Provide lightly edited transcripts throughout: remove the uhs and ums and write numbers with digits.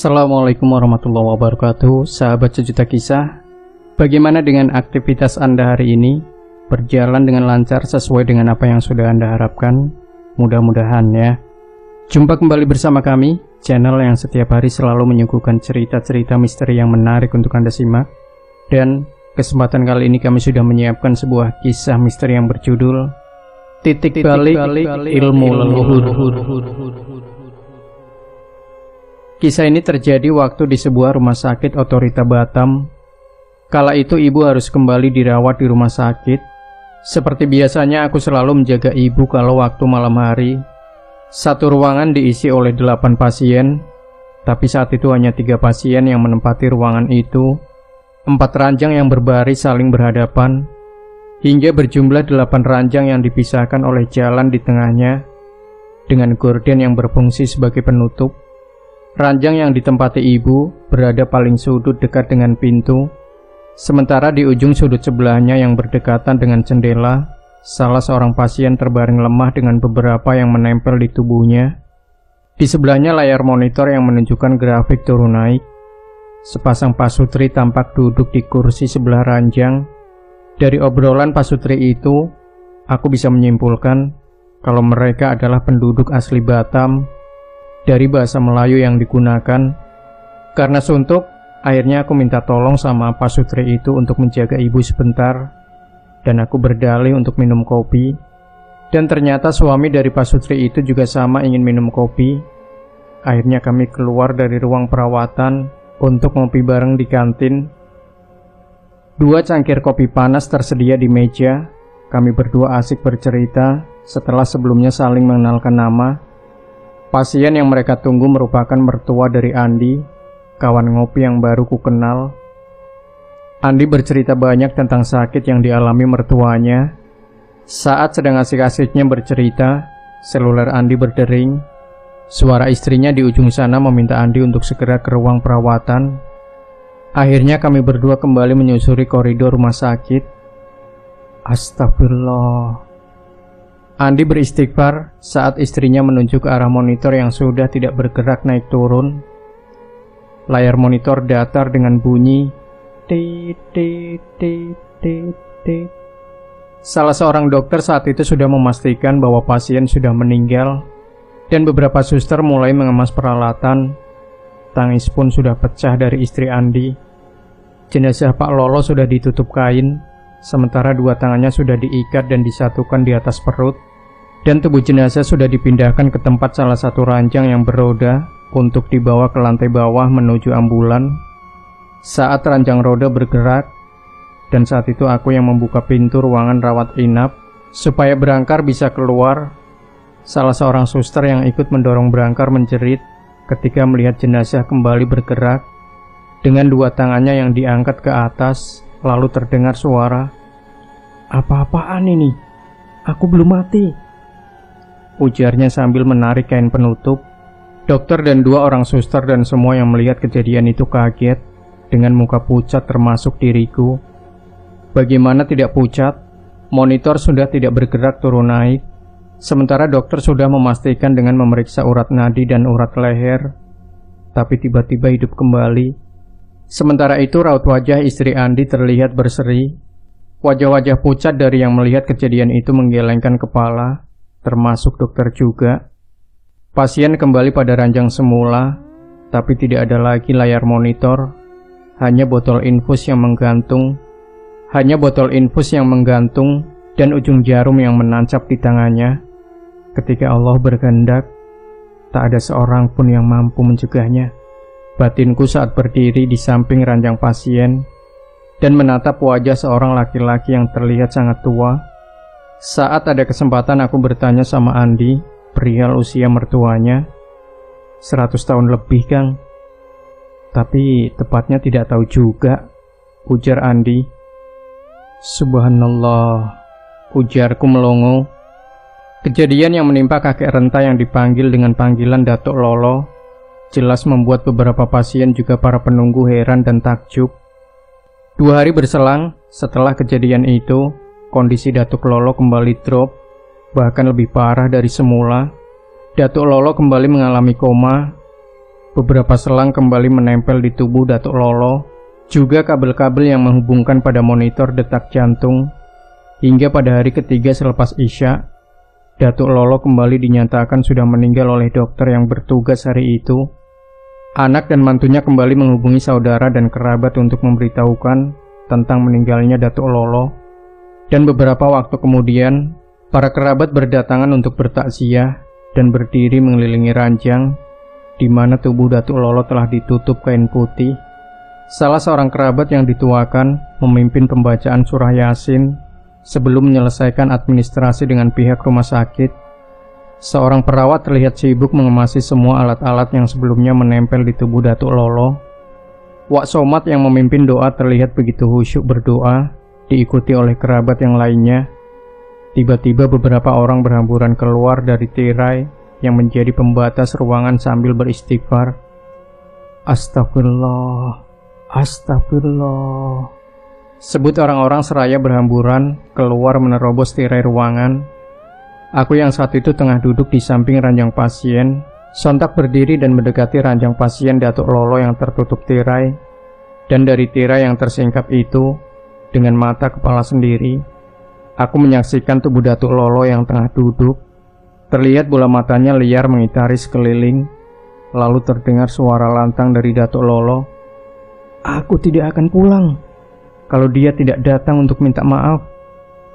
Assalamualaikum warahmatullahi wabarakatuh, sahabat sejuta kisah. Bagaimana dengan aktivitas Anda hari ini? Berjalan dengan lancar sesuai dengan apa yang sudah Anda harapkan? Mudah-mudahan ya. Jumpa kembali bersama kami, channel yang setiap hari selalu menyuguhkan cerita-cerita misteri yang menarik untuk Anda simak. Dan kesempatan kali ini kami sudah menyiapkan sebuah kisah misteri yang berjudul Titik Balik Ilmu Leluhur. Kisah ini terjadi waktu di sebuah rumah sakit otorita Batam. Kala itu ibu harus kembali dirawat di rumah sakit. Seperti biasanya aku selalu menjaga ibu kalau waktu malam hari. Satu ruangan diisi oleh 8 pasien, tapi saat itu hanya 3 pasien yang menempati ruangan itu. 4 ranjang yang berbaris saling berhadapan, hingga berjumlah 8 ranjang yang dipisahkan oleh jalan di tengahnya, dengan gorden yang berfungsi sebagai penutup. Ranjang yang ditempati ibu berada paling sudut dekat dengan pintu, sementara di ujung sudut sebelahnya yang berdekatan dengan jendela, salah seorang pasien terbaring lemah dengan beberapa yang menempel di tubuhnya. Di sebelahnya layar monitor yang menunjukkan grafik turun naik. Sepasang pasutri tampak duduk di kursi sebelah ranjang. Dari obrolan pasutri itu, aku bisa menyimpulkan kalau mereka adalah penduduk asli Batam. Dari bahasa Melayu yang digunakan. Karena suntuk, akhirnya aku minta tolong sama pasutri itu untuk menjaga ibu sebentar, dan aku berdalih untuk minum kopi. Dan ternyata suami dari pasutri itu juga sama ingin minum kopi. Akhirnya kami keluar dari ruang perawatan untuk ngopi bareng di kantin. 2 cangkir kopi panas tersedia di meja. Kami berdua asik bercerita setelah sebelumnya saling mengenalkan nama. Pasien yang mereka tunggu merupakan mertua dari Andi, kawan ngopi yang baru ku kenal. Andi bercerita banyak tentang sakit yang dialami mertuanya. Saat sedang asik-asiknya bercerita, seluler Andi berdering. Suara istrinya di ujung sana meminta Andi untuk segera ke ruang perawatan. Akhirnya kami berdua kembali menyusuri koridor rumah sakit. Astagfirullah. Andi beristighfar saat istrinya menunjuk ke arah monitor yang sudah tidak bergerak naik turun. Layar monitor datar dengan bunyi tit tit tit tit tit. Salah seorang dokter saat itu sudah memastikan bahwa pasien sudah meninggal, dan beberapa suster mulai mengemas peralatan. Tangis pun sudah pecah dari istri Andi. Jenazah Pak Lolo sudah ditutup kain, sementara 2 tangannya sudah diikat dan disatukan di atas perut, dan tubuh jenazah sudah dipindahkan ke tempat salah satu ranjang yang beroda untuk dibawa ke lantai bawah menuju ambulan. Saat ranjang roda bergerak, dan saat itu aku yang membuka pintu ruangan rawat inap supaya Berangkar bisa keluar, salah seorang suster yang ikut mendorong Berangkar menjerit ketika melihat jenazah kembali bergerak dengan 2 tangannya yang diangkat ke atas. Lalu terdengar suara, "Apa-apaan ini? Aku belum mati," ujarnya sambil menarik kain penutup. Dokter dan 2 orang suster dan semua yang melihat kejadian itu kaget dengan muka pucat termasuk diriku. Bagaimana tidak pucat? Monitor sudah tidak bergerak turun naik, sementara dokter sudah memastikan dengan memeriksa urat nadi dan urat leher, tapi tiba-tiba hidup kembali. Sementara itu raut wajah istri Andi terlihat berseri. Wajah-wajah pucat dari yang melihat kejadian itu menggelengkan kepala, termasuk dokter juga. Pasien kembali pada ranjang semula, tapi tidak ada lagi layar monitor, hanya botol infus yang menggantung. Dan ujung jarum yang menancap di tangannya. Ketika Allah berkehendak, tak ada seorang pun yang mampu mencegahnya. Batinku saat berdiri di samping ranjang pasien dan menatap wajah seorang laki-laki yang terlihat sangat tua. Saat ada kesempatan aku bertanya sama Andi perihal usia mertuanya. 100 tahun lebih, Kang. Tapi tepatnya tidak tahu juga, ujar Andi. Subhanallah, ujarku melongo. Kejadian yang menimpa kakek renta yang dipanggil dengan panggilan Datuk Lolo jelas membuat beberapa pasien juga para penunggu heran dan takjub. 2 hari berselang setelah kejadian itu, kondisi Datuk Lolo kembali drop, bahkan lebih parah dari semula. Datuk Lolo kembali mengalami koma. Beberapa selang kembali menempel di tubuh Datuk Lolo, juga kabel-kabel yang menghubungkan pada monitor detak jantung. Hingga pada hari ketiga selepas Isya, Datuk Lolo kembali dinyatakan sudah meninggal oleh dokter yang bertugas hari itu. Anak dan mantunya kembali menghubungi saudara dan kerabat untuk memberitahukan tentang meninggalnya Datuk Lolo. Dan beberapa waktu kemudian, para kerabat berdatangan untuk bertakziah dan berdiri mengelilingi ranjang di mana tubuh Datuk Lolo telah ditutup kain putih. Salah seorang kerabat yang dituakan memimpin pembacaan surah Yasin sebelum menyelesaikan administrasi dengan pihak rumah sakit. Seorang perawat terlihat sibuk mengemasi semua alat-alat yang sebelumnya menempel di tubuh Datuk Lolo. Wak Somat yang memimpin doa terlihat begitu khusyuk berdoa, diikuti oleh kerabat yang lainnya. Tiba-tiba beberapa orang berhamburan keluar dari tirai yang menjadi pembatas ruangan sambil beristighfar. Astagfirullah, astagfirullah, sebut orang-orang seraya berhamburan keluar menerobos tirai ruangan. Aku yang saat itu tengah duduk di samping ranjang pasien, sontak berdiri dan mendekati ranjang pasien Datuk Lolo yang tertutup tirai. Dan dari tirai yang tersingkap itu, dengan mata kepala sendiri, aku menyaksikan tubuh Datuk Lolo yang tengah duduk. Terlihat bola matanya liar mengitari sekeliling. Lalu terdengar suara lantang dari Datuk Lolo. Aku tidak akan pulang kalau dia tidak datang untuk minta maaf,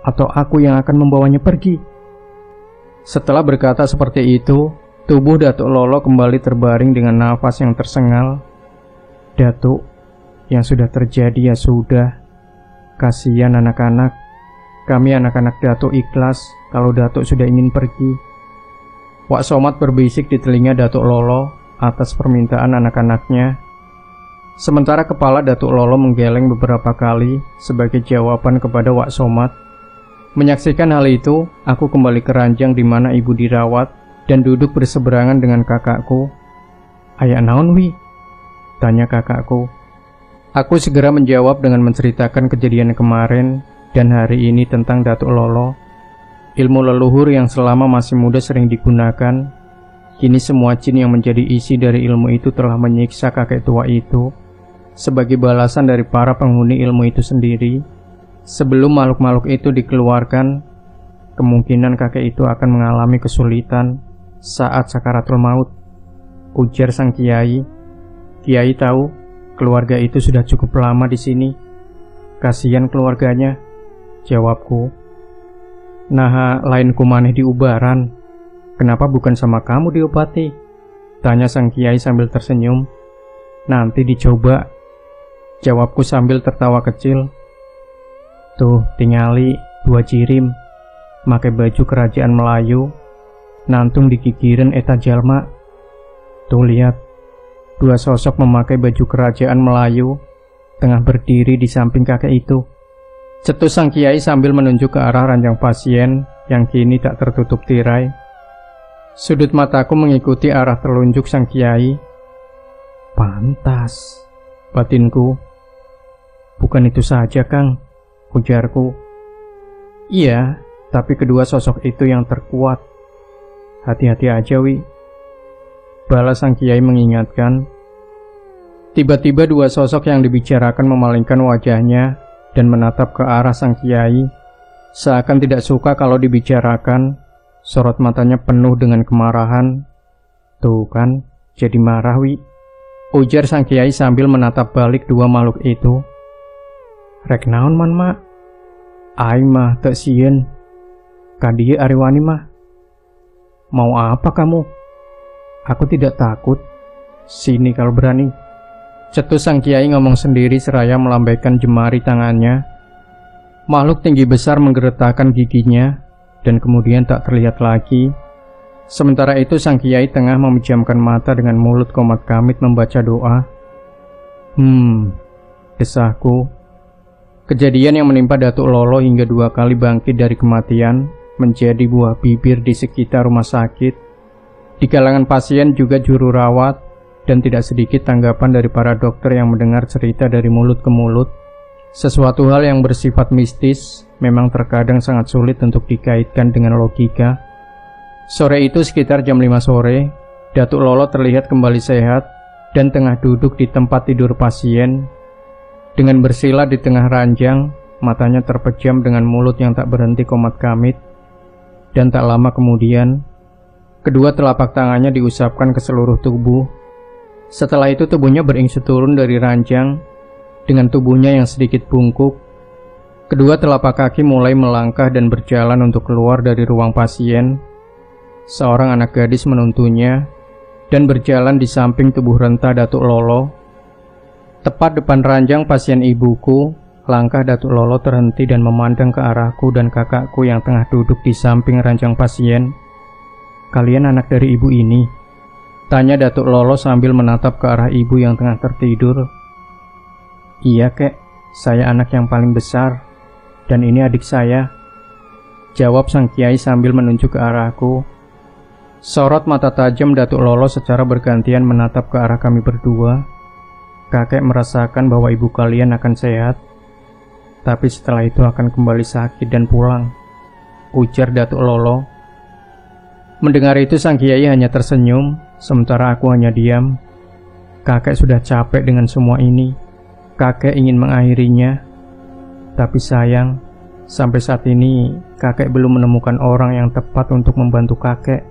atau aku yang akan membawanya pergi. Setelah berkata seperti itu, tubuh Datuk Lolo kembali terbaring dengan nafas yang tersengal. Datuk, yang sudah terjadi ya sudah. Kasihan anak-anak. Kami anak-anak Datuk ikhlas kalau Datuk sudah ingin pergi. Wak Somat berbisik di telinga Datuk Lolo atas permintaan anak-anaknya. Sementara kepala Datuk Lolo menggeleng beberapa kali sebagai jawaban kepada Wak Somat. Menyaksikan hal itu, aku kembali ke ranjang di mana ibu dirawat dan duduk berseberangan dengan kakakku. Ayah naon wi? Tanya kakakku. Aku segera menjawab dengan menceritakan kejadian kemarin dan hari ini tentang Datuk Lolo. Ilmu leluhur yang selama masih muda sering digunakan. Kini semua jin yang menjadi isi dari ilmu itu telah menyiksa kakek tua itu sebagai balasan dari para penghuni ilmu itu sendiri. Sebelum makhluk-makhluk itu dikeluarkan, kemungkinan kakek itu akan mengalami kesulitan saat sakaratul maut, ujar sang kiai. Kiai tahu keluarga itu sudah cukup lama di sini. Kasihan keluarganya, jawabku. Nah, lain kumaneh di Ubaran. Kenapa bukan sama kamu diobati? Tanya sang kiai sambil tersenyum. Nanti dicoba, jawabku sambil tertawa kecil. Tuh, tingali 2 jirim, make baju kerajaan Melayu, nantung dikikirin eta jalma. Tuh lihat, 2 sosok memakai baju kerajaan Melayu, tengah berdiri di samping kakek itu. Cetus sang kiai sambil menunjuk ke arah ranjang pasien yang kini tak tertutup tirai. Sudut mataku mengikuti arah telunjuk sang kiai. Pantas, batinku. Bukan itu saja, Kang, ujarku. Iya, tapi kedua sosok itu yang terkuat. Hati-hati aja, Wi, balas sang kiai mengingatkan. Tiba-tiba 2 sosok yang dibicarakan memalingkan wajahnya dan menatap ke arah sang kiai, seakan tidak suka kalau dibicarakan. Sorot matanya penuh dengan kemarahan. Tuh kan, jadi marah wi, ujar sang kiai sambil menatap balik 2 makhluk itu. Rek naon man mak? Aing mah teu sieun. Kadieu ariwani mah. Mau apa kamu? Aku tidak takut. Sini kalau berani. Cetus sang kiai ngomong sendiri seraya melambaikan jemari tangannya. Makhluk tinggi besar menggeretakkan giginya dan kemudian tak terlihat lagi. Sementara itu sang kiai tengah memejamkan mata dengan mulut komat kamit membaca doa. Desahku. Kejadian yang menimpa Datuk Lolo hingga 2 kali bangkit dari kematian menjadi buah bibir di sekitar rumah sakit. Di kalangan pasien juga juru rawat, dan tidak sedikit tanggapan dari para dokter yang mendengar cerita dari mulut ke mulut. Sesuatu hal yang bersifat mistis memang terkadang sangat sulit untuk dikaitkan dengan logika. Sore itu sekitar jam 5 sore, Datuk Lolo terlihat kembali sehat dan tengah duduk di tempat tidur pasien. Dengan bersila di tengah ranjang, matanya terpejam dengan mulut yang tak berhenti komat kamit. Dan tak lama kemudian, kedua telapak tangannya diusapkan ke seluruh tubuh. Setelah itu tubuhnya beringsut turun dari ranjang. Dengan tubuhnya yang sedikit bungkuk, kedua telapak kaki mulai melangkah dan berjalan untuk keluar dari ruang pasien. Seorang anak gadis menuntunnya dan berjalan di samping tubuh renta Datuk Lolo. Tepat depan ranjang pasien ibuku, langkah Datuk Lolo terhenti dan memandang ke arahku dan kakakku yang tengah duduk di samping ranjang pasien. "Kalian anak dari ibu ini?" tanya Datuk Lolo sambil menatap ke arah ibu yang tengah tertidur. "Iya, Kek, saya anak yang paling besar, dan ini adik saya," jawab sang kiai sambil menunjuk ke arahku. Sorot mata tajam Datuk Lolo secara bergantian menatap ke arah kami berdua. "Kakek merasakan bahwa ibu kalian akan sehat, tapi setelah itu akan kembali sakit dan pulang," ujar Datuk Lolo. Mendengar itu sang kiai hanya tersenyum, sementara aku hanya diam. Kakek sudah capek dengan semua ini. Kakek ingin mengakhirinya, tapi sayang, sampai saat ini kakek belum menemukan orang yang tepat untuk membantu kakek.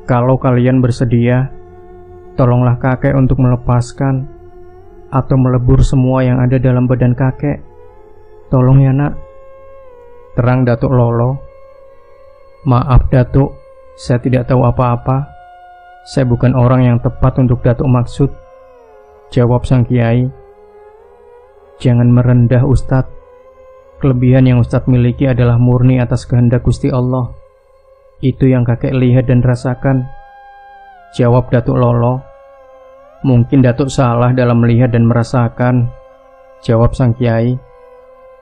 Kalau kalian bersedia, tolonglah kakek untuk melepaskan atau melebur semua yang ada dalam badan kakek. Tolong ya, Nak, terang Datuk Lolo. "Maaf, Datuk, saya tidak tahu apa-apa. Saya bukan orang yang tepat untuk Datuk maksud," jawab sang kiai. "Jangan merendah, Ustadz. Kelebihan yang Ustadz miliki adalah murni atas kehendak Gusti Allah. Itu yang kakek lihat dan rasakan," jawab Datuk Lolo. "Mungkin Datuk salah dalam melihat dan merasakan," jawab sang kiai.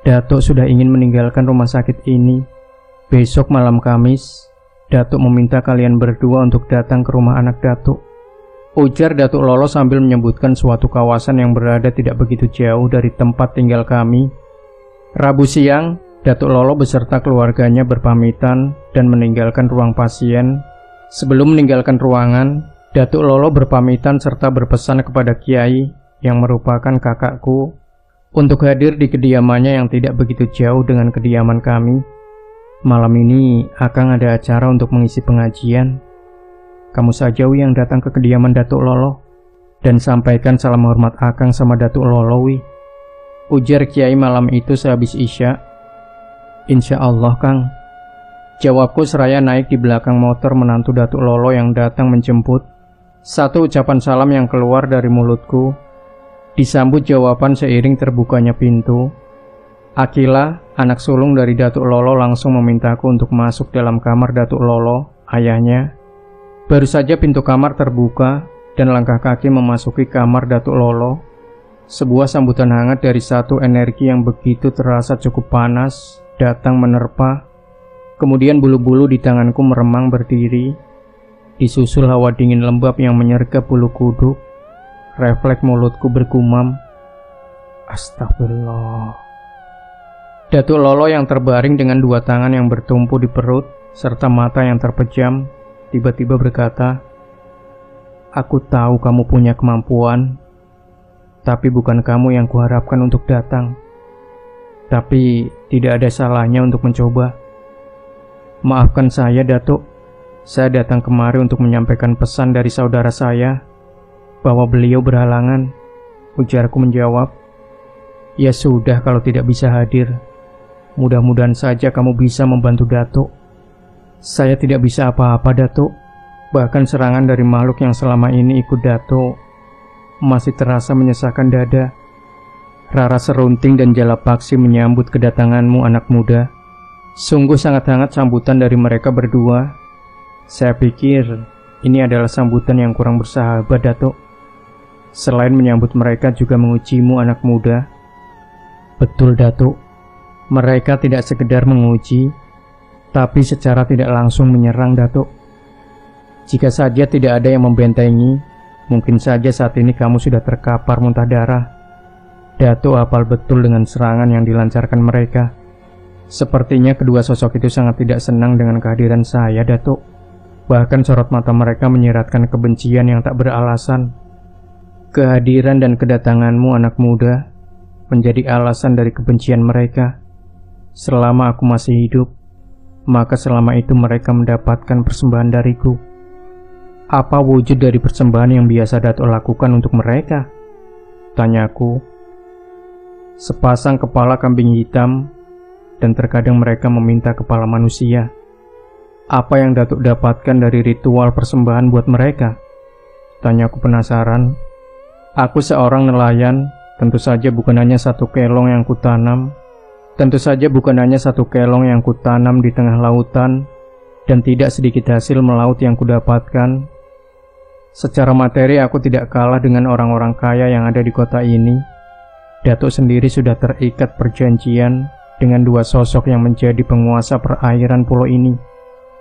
"Datuk sudah ingin meninggalkan rumah sakit ini. Besok malam Kamis, Datuk meminta kalian berdua untuk datang ke rumah anak Datuk," ujar Datuk Lolo sambil menyebutkan suatu kawasan yang berada tidak begitu jauh dari tempat tinggal kami. Rabu siang, Datuk Lolo beserta keluarganya berpamitan dan meninggalkan ruang pasien. Sebelum meninggalkan ruangan, Datuk Lolo berpamitan serta berpesan kepada Kiai yang merupakan kakakku untuk hadir di kediamannya yang tidak begitu jauh dengan kediaman kami. "Malam ini Akang ada acara untuk mengisi pengajian. Kamu saja Wi yang datang ke kediaman Datuk Lolo dan sampaikan salam hormat Akang sama Datuk Lolo, Wi," ujar Kiai malam itu sehabis Isya. "Insya Allah, Kang," jawabku seraya naik di belakang motor menantu Datuk Lolo yang datang menjemput. Satu ucapan salam yang keluar dari mulutku disambut jawaban seiring terbukanya pintu. Akila, anak sulung dari Datuk Lolo, langsung memintaku untuk masuk dalam kamar Datuk Lolo, ayahnya. Baru saja pintu kamar terbuka dan langkah kaki memasuki kamar Datuk Lolo. Sebuah sambutan hangat dari satu energi yang begitu terasa cukup panas datang menerpa. Kemudian bulu-bulu di tanganku meremang berdiri. Disusul hawa dingin lembab yang menyergap bulu kuduk. Refleks mulutku bergumam, "Astagfirullah." Datuk Lolo yang terbaring dengan dua tangan yang bertumpu di perut serta mata yang terpejam tiba-tiba berkata, "Aku tahu kamu punya kemampuan, tapi bukan kamu yang kuharapkan untuk datang. Tapi tidak ada salahnya untuk mencoba. Maafkan saya, Datuk. Saya datang kemari untuk menyampaikan pesan dari saudara saya bahwa beliau berhalangan," ujarku menjawab. "Ya sudah kalau tidak bisa hadir. Mudah-mudahan saja kamu bisa membantu Datuk." "Saya tidak bisa apa-apa, Datuk. Bahkan serangan dari makhluk yang selama ini ikut Datuk masih terasa menyesakkan dada." Rara serunting dan jala paksi menyambut kedatanganmu, anak muda. Sungguh sangat hangat sambutan dari mereka berdua. Saya pikir ini adalah sambutan yang kurang bersahabat, Datuk. Selain menyambut mereka juga mengujimu, anak muda. Betul, Datuk. Mereka tidak sekedar menguji, tapi secara tidak langsung menyerang, Datuk. Jika saja tidak ada yang membentengi, mungkin saja saat ini kamu sudah terkapar muntah darah. Datuk hafal betul dengan serangan yang dilancarkan mereka. Sepertinya kedua sosok itu sangat tidak senang dengan kehadiran saya, Datuk. Bahkan sorot mata mereka menyiratkan kebencian yang tak beralasan. Kehadiran dan kedatanganmu anak muda menjadi alasan dari kebencian mereka. Selama aku masih hidup, maka selama itu mereka mendapatkan persembahan dariku. Apa wujud dari persembahan yang biasa Datuk lakukan untuk mereka? Tanyaku. Sepasang kepala kambing hitam, dan terkadang mereka meminta kepala manusia. Apa yang Datuk dapatkan dari ritual persembahan buat mereka? Tanyaku penasaran. Aku seorang nelayan, tentu saja bukan hanya satu kelong yang kutanam. Tentu saja bukan hanya satu kelong yang kutanam di tengah lautan, dan tidak sedikit hasil melaut yang kudapatkan. Secara materi aku tidak kalah dengan orang-orang kaya yang ada di kota ini. Datuk sendiri sudah terikat perjanjian dengan dua sosok yang menjadi penguasa perairan pulau ini,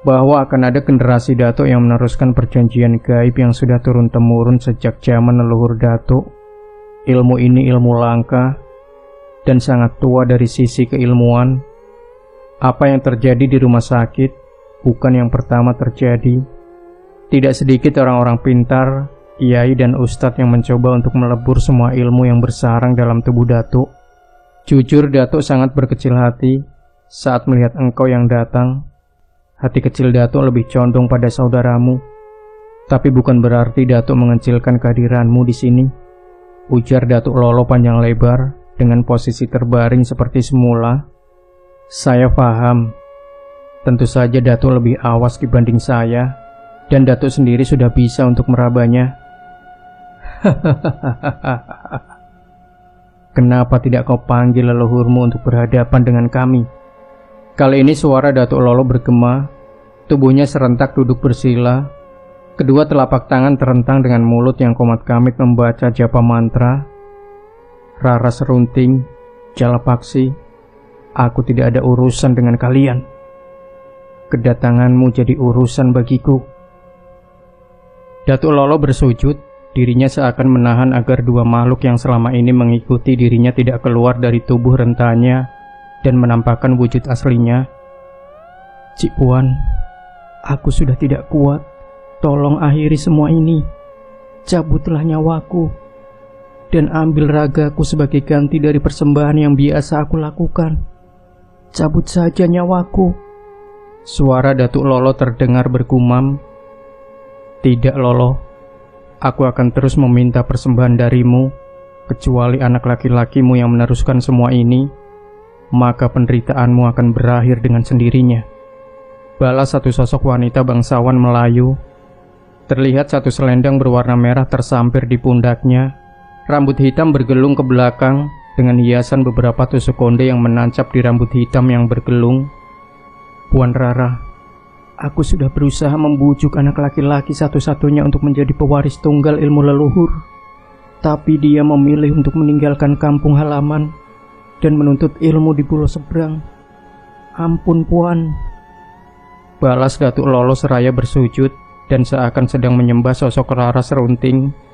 bahwa akan ada generasi Datuk yang meneruskan perjanjian gaib yang sudah turun-temurun sejak zaman leluhur Datuk. Ilmu ini ilmu langka dan sangat tua dari sisi keilmuan. Apa yang terjadi di rumah sakit bukan yang pertama terjadi. Tidak sedikit orang-orang pintar, kiai dan ustadz yang mencoba untuk melebur semua ilmu yang bersarang dalam tubuh Datuk. Jujur, Datuk sangat berkecil hati saat melihat engkau yang datang. Hati kecil Datuk lebih condong pada saudaramu. Tapi bukan berarti Datuk mengecilkan kehadiranmu di sini. Ujar Datuk Lolo panjang lebar dengan posisi terbaring seperti semula. Saya paham. Tentu saja Datuk lebih awas dibanding saya, dan Datuk sendiri sudah bisa untuk merabanya. Kenapa tidak kau panggil leluhurmu untuk berhadapan dengan kami? Kali ini suara Datuk Lolo bergema. Tubuhnya serentak duduk bersila. Kedua telapak tangan terentang dengan mulut yang komat kamit membaca japa mantra. Rara Serunting, Jalapaksi, aku tidak ada urusan dengan kalian. Kedatanganmu jadi urusan bagiku. Datuk Lolo bersujud, dirinya seakan menahan agar dua makhluk yang selama ini mengikuti dirinya tidak keluar dari tubuh rentanya dan menampakkan wujud aslinya. Cik Puan, aku sudah tidak kuat. Tolong akhiri semua ini. Cabutlah nyawaku dan ambil ragaku sebagai ganti dari persembahan yang biasa aku lakukan. Cabut saja nyawaku. Suara Datuk Lolo terdengar bergumam. Tidak, Lolo. Aku akan terus meminta persembahan darimu, kecuali anak laki-lakimu yang meneruskan semua ini, maka penderitaanmu akan berakhir dengan sendirinya. Balas satu sosok wanita bangsawan Melayu. Terlihat satu selendang berwarna merah tersampir di pundaknya. Rambut hitam bergelung ke belakang dengan hiasan beberapa tusuk konde yang menancap di rambut hitam yang bergelung. Puan Rara, aku sudah berusaha membujuk anak laki-laki satu-satunya untuk menjadi pewaris tunggal ilmu leluhur. Tapi dia memilih untuk meninggalkan kampung halaman dan menuntut ilmu di pulau seberang. Ampun Puan. Balas Datuk Lolo seraya bersujud dan seakan sedang menyembah sosok Rara Serunting.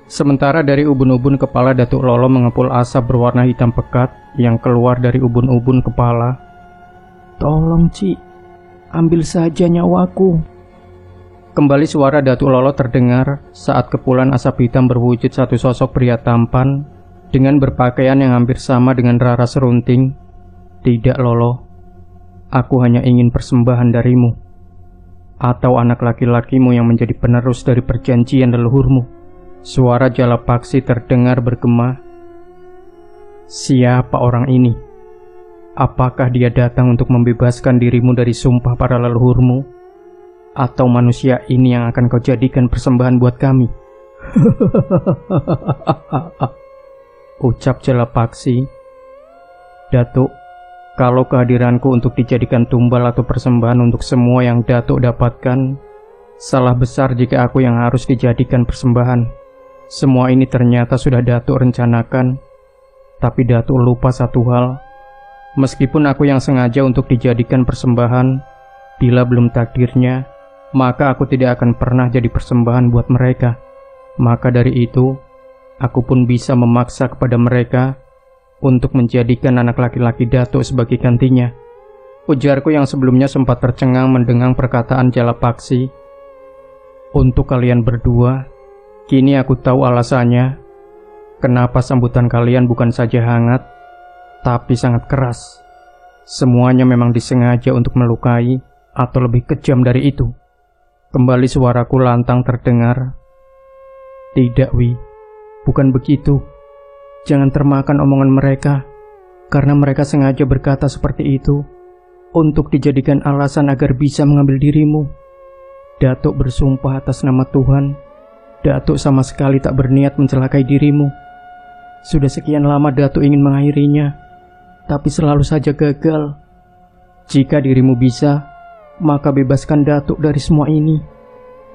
Sementara dari ubun-ubun kepala Datuk Lolo mengepul asap berwarna hitam pekat yang keluar dari ubun-ubun kepala. Tolong Ci, ambil saja nyawaku. Kembali suara Datuk Lolo terdengar saat kepulan asap hitam berwujud satu sosok pria tampan dengan berpakaian yang hampir sama dengan Rara Serunting. Tidak Lolo, aku hanya ingin persembahan darimu, atau anak laki-lakimu yang menjadi penerus dari perjanjian leluhurmu. Suara Jalapaksi terdengar bergema. Siapa orang ini? Apakah dia datang untuk membebaskan dirimu dari sumpah para leluhurmu? Atau manusia ini yang akan kau jadikan persembahan buat kami? Ucap Jalapaksi. Datuk, kalau kehadiranku untuk dijadikan tumbal atau persembahan untuk semua yang Datuk dapatkan, salah besar jika aku yang harus dijadikan persembahan. Semua ini ternyata sudah Datuk rencanakan, tapi Datuk lupa satu hal. Meskipun aku yang sengaja untuk dijadikan persembahan, bila belum takdirnya, maka aku tidak akan pernah jadi persembahan buat mereka. Maka dari itu, aku pun bisa memaksa kepada mereka untuk menjadikan anak laki-laki Datuk sebagai gantinya. Ujarku yang sebelumnya sempat tercengang mendengar perkataan Jalapaksi. Untuk kalian berdua, Kini aku tahu alasannya, kenapa sambutan kalian bukan saja hangat, tapi sangat keras. Semuanya memang disengaja untuk melukai, atau lebih kejam dari itu. Kembali suaraku lantang terdengar. Tidak, Wi, bukan begitu. Jangan termakan omongan mereka, karena mereka sengaja berkata seperti itu, untuk dijadikan alasan agar bisa mengambil dirimu. Datuk bersumpah atas nama Tuhan, Datuk sama sekali tak berniat mencelakai dirimu. Sudah sekian lama Datuk ingin mengakhirinya, tapi selalu saja gagal. Jika dirimu bisa, maka bebaskan Datuk dari semua ini.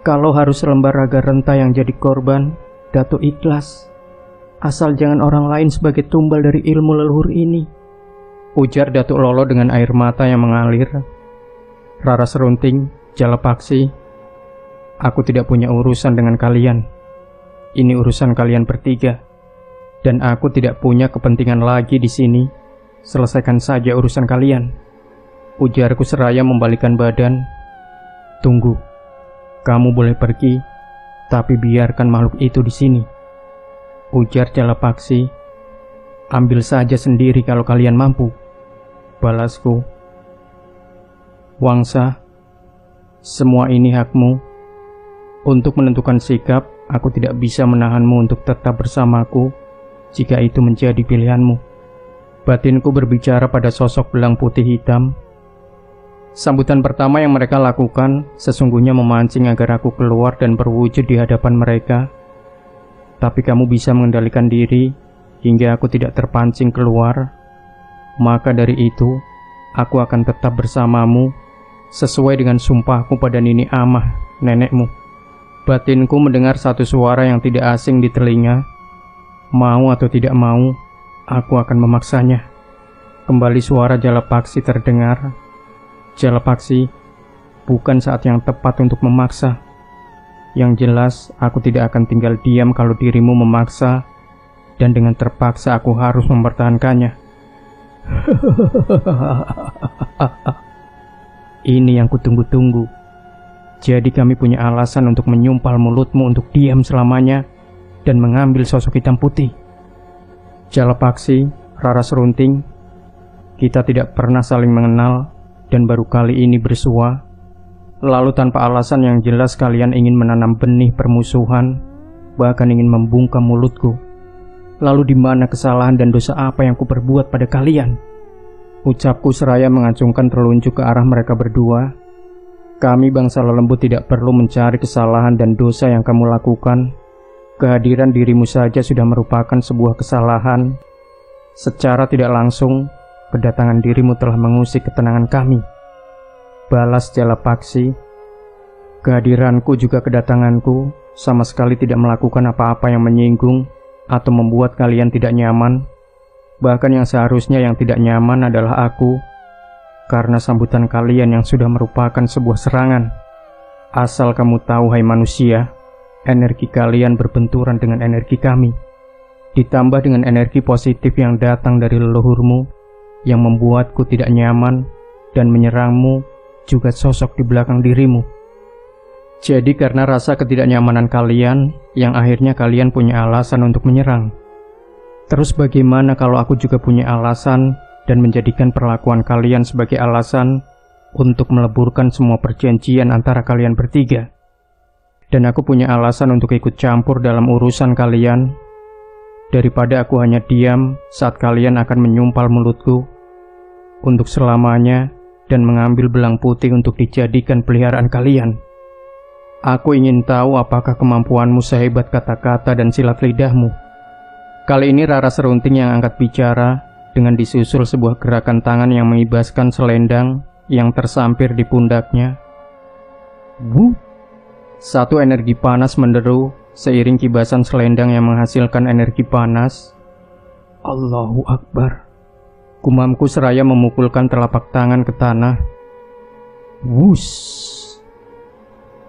Kalau harus selembar raga renta yang jadi korban, Datuk ikhlas. Asal jangan orang lain sebagai tumbal dari ilmu leluhur ini, ujar Datuk Lolo dengan air mata yang mengalir. Rara Serunting, Jalapaksi, aku tidak punya urusan dengan kalian. Ini urusan kalian bertiga, dan aku tidak punya kepentingan lagi di sini. Selesaikan saja urusan kalian, ujarku seraya membalikkan badan. Tunggu, kamu boleh pergi, tapi biarkan makhluk itu di sini, ujar Jalapaksi. Ambil saja sendiri kalau kalian mampu, balasku. Wangsa, semua ini hakmu. Untuk menentukan sikap, aku tidak bisa menahanmu untuk tetap bersamaku jika itu menjadi pilihanmu. Batinku berbicara pada sosok belang putih hitam. Sambutan pertama yang mereka lakukan sesungguhnya memancing agar aku keluar dan berwujud di hadapan mereka. Tapi kamu bisa mengendalikan diri hingga aku tidak terpancing keluar. Maka dari itu, aku akan tetap bersamamu sesuai dengan sumpahku pada Nini Amah, nenekmu. Batinku mendengar satu suara yang tidak asing di telinga. Mau atau tidak mau, aku akan memaksanya. Kembali suara Jalapaksi terdengar. Jalapaksi, bukan saat yang tepat untuk memaksa. Yang jelas, aku tidak akan tinggal diam kalau dirimu memaksa, dan dengan terpaksa aku harus mempertahankannya. Ini yang kutunggu-tunggu. Jadi kami punya alasan untuk menyumpal mulutmu untuk diam selamanya dan mengambil sosok hitam putih. Jalapaksi, Rara Serunting, kita tidak pernah saling mengenal dan baru kali ini bersua. Lalu tanpa alasan yang jelas kalian ingin menanam benih permusuhan, bahkan ingin membungkam mulutku. Lalu di mana kesalahan dan dosa apa yang kuperbuat pada kalian? Ucapku seraya mengacungkan telunjuk ke arah mereka berdua. Kami bangsa lelembut tidak perlu mencari kesalahan dan dosa yang kamu lakukan. Kehadiran dirimu saja sudah merupakan sebuah kesalahan. Secara tidak langsung, kedatangan dirimu telah mengusik ketenangan kami, balas Jalapaksi. Kehadiranku juga kedatanganku sama sekali tidak melakukan apa-apa yang menyinggung atau membuat kalian tidak nyaman. Bahkan yang seharusnya yang tidak nyaman adalah aku, karena sambutan kalian yang sudah merupakan sebuah serangan. Asal kamu tahu, hai manusia, energi kalian berbenturan dengan energi kami, ditambah dengan energi positif yang datang dari leluhurmu, yang membuatku tidak nyaman, dan menyerangmu juga sosok di belakang dirimu. Jadi karena rasa ketidaknyamanan kalian, yang akhirnya kalian punya alasan untuk menyerang. Terus bagaimana kalau aku juga punya alasan dan menjadikan perlakuan kalian sebagai alasan untuk meleburkan semua perjanjian antara kalian bertiga? Dan aku punya alasan untuk ikut campur dalam urusan kalian, daripada aku hanya diam saat kalian akan menyumpal mulutku untuk selamanya dan mengambil belang putih untuk dijadikan peliharaan kalian. Aku ingin tahu apakah kemampuanmu sehebat kata-kata dan silat lidahmu. Kali ini Rara Serunting yang angkat bicara dengan disusul sebuah gerakan tangan yang mengibaskan selendang yang tersampir di pundaknya. Wuh! Satu energi panas menderu seiring kibasan selendang yang menghasilkan energi panas. Allahu Akbar. Gumamku seraya memukulkan telapak tangan ke tanah. Wush!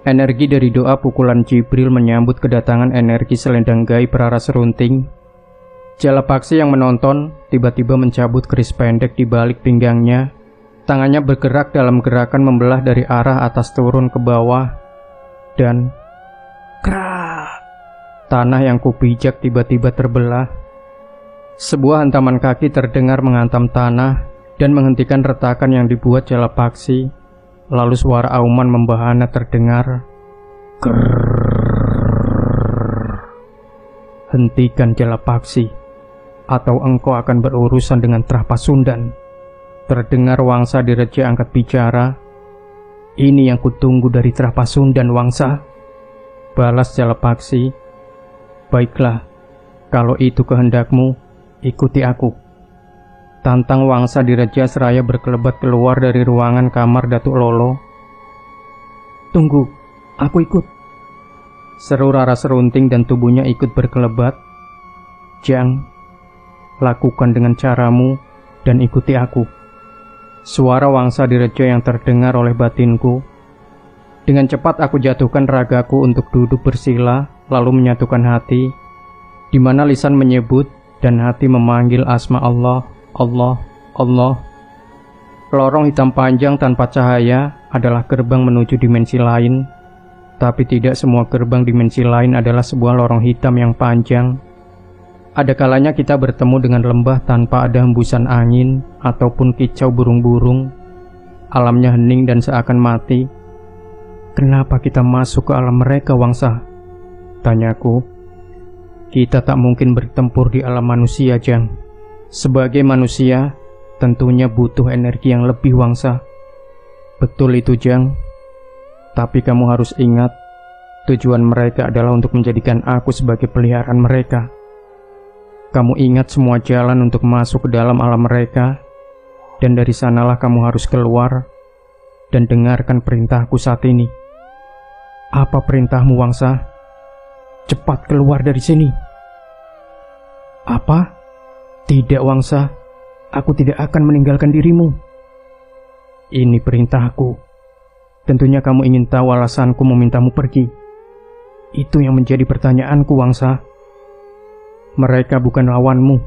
Energi dari doa pukulan Jibril menyambut kedatangan energi selendang gaib Rara Serunting. Jalapaksi yang menonton tiba-tiba mencabut keris pendek di balik pinggangnya. Tangannya bergerak dalam gerakan membelah dari arah atas turun ke bawah. Dan krak! Tanah yang kupijak tiba-tiba terbelah. Sebuah hantaman kaki terdengar menghantam tanah dan menghentikan retakan yang dibuat Jalapaksi. Lalu suara auman membahana terdengar. Grrrr. Hentikan Jalapaksi, atau engkau akan berurusan dengan Trapasundan. Terdengar Wangsa Direja angkat bicara. Ini yang kutunggu dari Trapasundan, Wangsa. Balas Jalapaksi. Baiklah, kalau itu kehendakmu, ikuti aku. Tantang Wangsa Direja seraya berkelebat keluar dari ruangan kamar Datuk Lolo. Tunggu, aku ikut. Seru Rara Serunting dan tubuhnya ikut berkelebat. Jang, lakukan dengan caramu dan ikuti aku. Suara Wangsa Direja yang terdengar oleh batinku. Dengan cepat aku jatuhkan ragaku untuk duduk bersila, lalu menyatukan hati, di mana lisan menyebut dan hati memanggil asma Allah, Allah, Allah. Lorong hitam panjang tanpa cahaya adalah gerbang menuju dimensi lain, tapi tidak semua gerbang dimensi lain adalah sebuah lorong hitam yang panjang. Ada kalanya kita bertemu dengan lembah tanpa ada hembusan angin ataupun kicau burung-burung. Alamnya hening dan seakan mati. Kenapa kita masuk ke alam mereka, Wangsa? Tanyaku. Kita tak mungkin bertempur di alam manusia, Jang. Sebagai manusia, tentunya butuh energi yang lebih, Wangsa. Betul itu, Jang. Tapi kamu harus ingat, tujuan mereka adalah untuk menjadikan aku sebagai peliharaan mereka. Kamu ingat semua jalan untuk masuk ke dalam alam mereka, dan dari sanalah kamu harus keluar dan dengarkan perintahku saat ini. Apa perintahmu, Wangsa? Cepat keluar dari sini. Apa? Tidak, Wangsa. Aku tidak akan meninggalkan dirimu. Ini perintahku. Tentunya kamu ingin tahu alasanku memintamu pergi. Itu yang menjadi pertanyaanku, Wangsa. Mereka bukan lawanmu.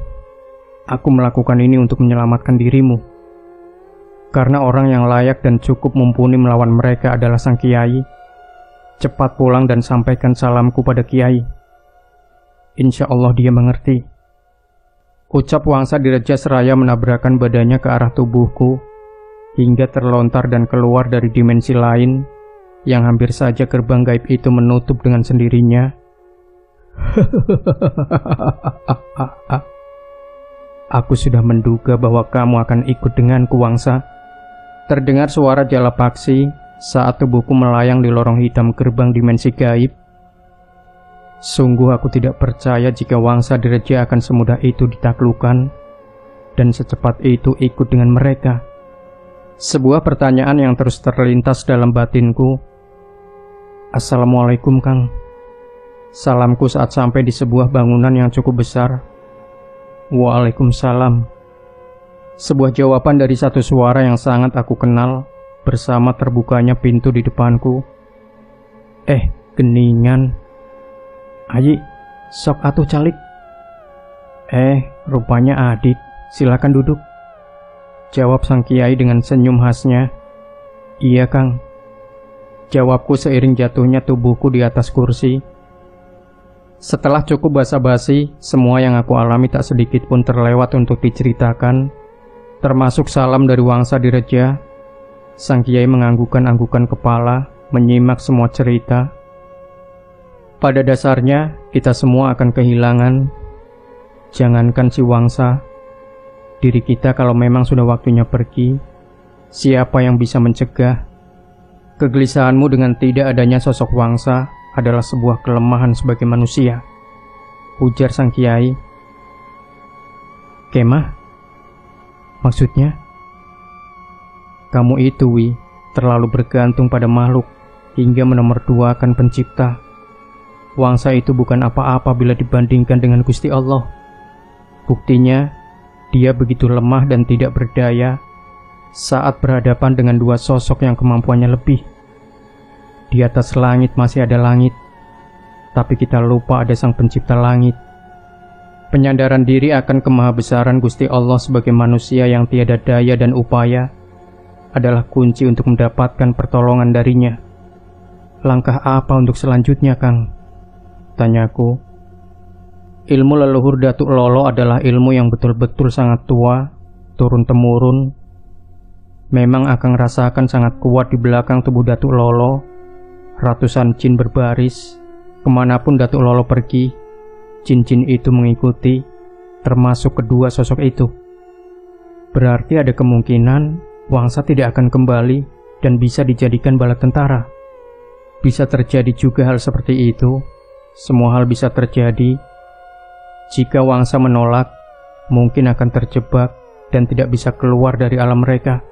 Aku melakukan ini untuk menyelamatkan dirimu. Karena orang yang layak dan cukup mumpuni melawan mereka adalah sang Kiai. Cepat pulang dan sampaikan salamku pada Kiai. Insya Allah dia mengerti. Ucap Wangsa Direja seraya menabrakkan badannya ke arah tubuhku, hingga terlontar dan keluar dari dimensi lain, yang hampir saja gerbang gaib itu menutup dengan sendirinya. Aku sudah menduga bahwa kamu akan ikut denganku, Wangsa. Terdengar suara Jalapaksi saat tubuhku melayang di lorong hitam gerbang dimensi gaib. Sungguh aku tidak percaya jika Wangsa Direja akan semudah itu ditaklukkan dan secepat itu ikut dengan mereka. Sebuah pertanyaan yang terus terlintas dalam batinku. Assalamualaikum, Kang. Salamku saat sampai di sebuah bangunan yang cukup besar. Waalaikumsalam. Sebuah jawaban dari satu suara yang sangat aku kenal, bersama terbukanya pintu di depanku. Geningan. Ayi, sok atuh calik. Rupanya Adit. Silakan duduk. Jawab sang Kiai dengan senyum khasnya. Iya, Kang. Jawabku seiring jatuhnya tubuhku di atas kursi. Setelah cukup basa-basi, semua yang aku alami tak sedikit pun terlewat untuk diceritakan, termasuk salam dari Wangsa Direja. Sang Kiai menganggukkan-anggukan kepala, menyimak semua cerita. Pada dasarnya, kita semua akan kehilangan. Jangankan si Wangsa, diri kita kalau memang sudah waktunya pergi, siapa yang bisa mencegah? Kegelisahanmu dengan tidak adanya sosok Wangsa adalah sebuah kelemahan sebagai manusia, ujar sang Kiai. Kemah? Maksudnya? Kamu itu, Wi, terlalu bergantung pada makhluk hingga menomorduakan pencipta. Wangsa itu bukan apa-apa bila dibandingkan dengan Gusti Allah. Buktinya, dia begitu lemah dan tidak berdaya saat berhadapan dengan dua sosok yang kemampuannya lebih. Di atas langit masih ada langit, tapi kita lupa ada sang pencipta langit. Penyandaran diri akan kemahabesaran Gusti Allah sebagai manusia yang tiada daya dan upaya adalah kunci untuk mendapatkan pertolongan darinya. Langkah apa untuk selanjutnya, Kang? Tanyaku. ilmu leluhur Datuk Lolo adalah ilmu yang betul-betul sangat tua, turun-temurun. Memang Akang rasakan sangat kuat di belakang tubuh Datuk Lolo. Ratusan jin berbaris, kemanapun Datuk Lolo pergi, jin-jin itu mengikuti, termasuk kedua sosok itu. Berarti ada kemungkinan Wangsa tidak akan kembali dan bisa dijadikan bala tentara. Bisa terjadi juga hal seperti itu. Semua hal bisa terjadi. Jika Wangsa menolak, mungkin akan terjebak dan tidak bisa keluar dari alam mereka.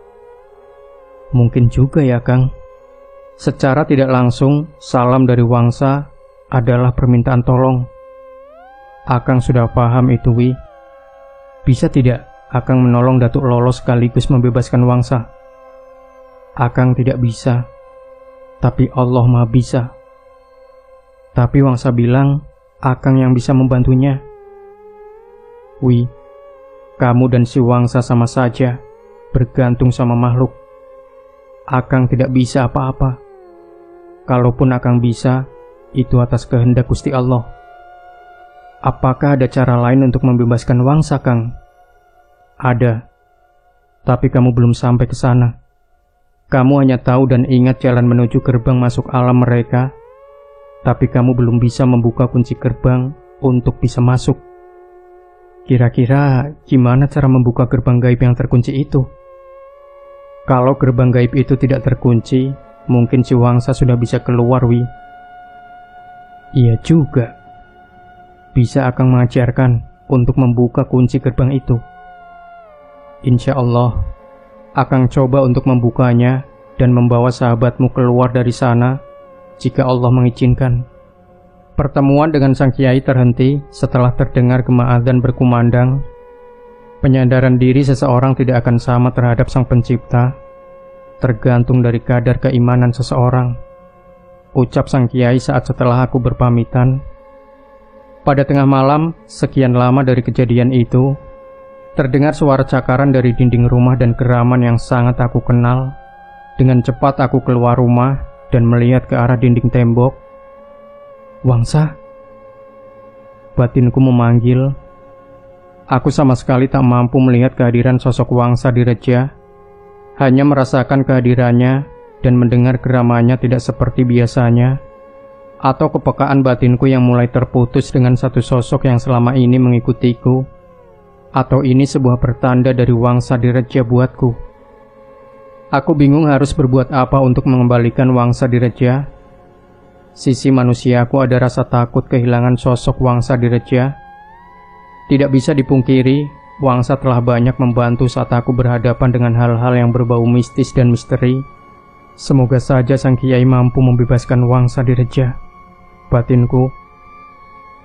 Mungkin juga ya, Kang. Secara tidak langsung, salam dari Wangsa adalah permintaan tolong. Akang sudah paham itu, Wi. Bisa tidak Akang menolong Datuk Lolo sekaligus membebaskan Wangsa? Akang tidak bisa, tapi Allah Maha bisa. Tapi Wangsa bilang Akang yang bisa membantunya. Wi, kamu dan si Wangsa sama saja bergantung sama makhluk. Akang tidak bisa apa-apa. Kalaupun Akang bisa, itu atas kehendak Gusti Allah. Apakah ada cara lain untuk membebaskan Wangsa, Kang? Ada, tapi kamu belum sampai ke sana. Kamu hanya tahu dan ingat jalan menuju gerbang masuk alam mereka, tapi kamu belum bisa membuka kunci gerbang untuk bisa masuk. Kira-kira gimana cara membuka gerbang gaib yang terkunci itu? Kalau gerbang gaib itu tidak terkunci, mungkin si Wangsa sudah bisa keluar, Wi. Iya juga. Bisa Akang mengajarkan untuk membuka kunci gerbang itu. Insya Allah, Akang coba untuk membukanya dan membawa sahabatmu keluar dari sana jika Allah mengizinkan. Pertemuan dengan sang kiai terhenti setelah terdengar gema adzan berkumandang. Penyadaran diri seseorang tidak akan sama terhadap sang pencipta, tergantung dari kadar keimanan seseorang. Ucap sang kiai saat setelah aku berpamitan. Pada tengah malam, sekian lama dari kejadian itu, terdengar suara cakaran dari dinding rumah dan geraman yang sangat aku kenal. Dengan cepat aku keluar rumah dan melihat ke arah dinding tembok. Wangsa? Batinku memanggil. Aku sama sekali tak mampu melihat kehadiran sosok Wangsa di reja. Hanya merasakan kehadirannya dan mendengar geramannya tidak seperti biasanya. Atau kepekaan batinku yang mulai terputus dengan satu sosok yang selama ini mengikutiku. Atau ini sebuah pertanda dari Wangsa di reja buatku. Aku bingung harus berbuat apa untuk mengembalikan Wangsa di reja. Sisi manusiaku ada rasa takut kehilangan sosok Wangsa di reja. Tidak bisa dipungkiri, Wangsa telah banyak membantu saat aku berhadapan dengan hal-hal yang berbau mistis dan misteri. Semoga saja sang kiai mampu membebaskan Wangsa di reja. Batinku.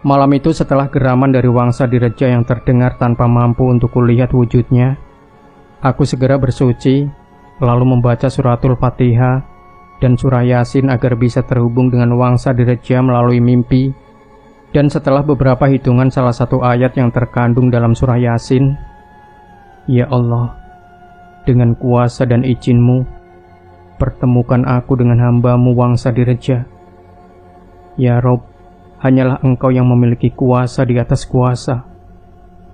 Malam itu setelah geraman dari Wangsa di reja yang terdengar tanpa mampu untuk kulihat wujudnya, aku segera bersuci, lalu membaca suratul Fatihah dan surah Yasin agar bisa terhubung dengan Wangsa di reja melalui mimpi. Dan setelah beberapa hitungan salah satu ayat yang terkandung dalam surah Yasin, Ya Allah, dengan kuasa dan izin-Mu, pertemukan aku dengan hamba-Mu Wangsa di reja. Ya Rob, hanyalah Engkau yang memiliki kuasa di atas kuasa.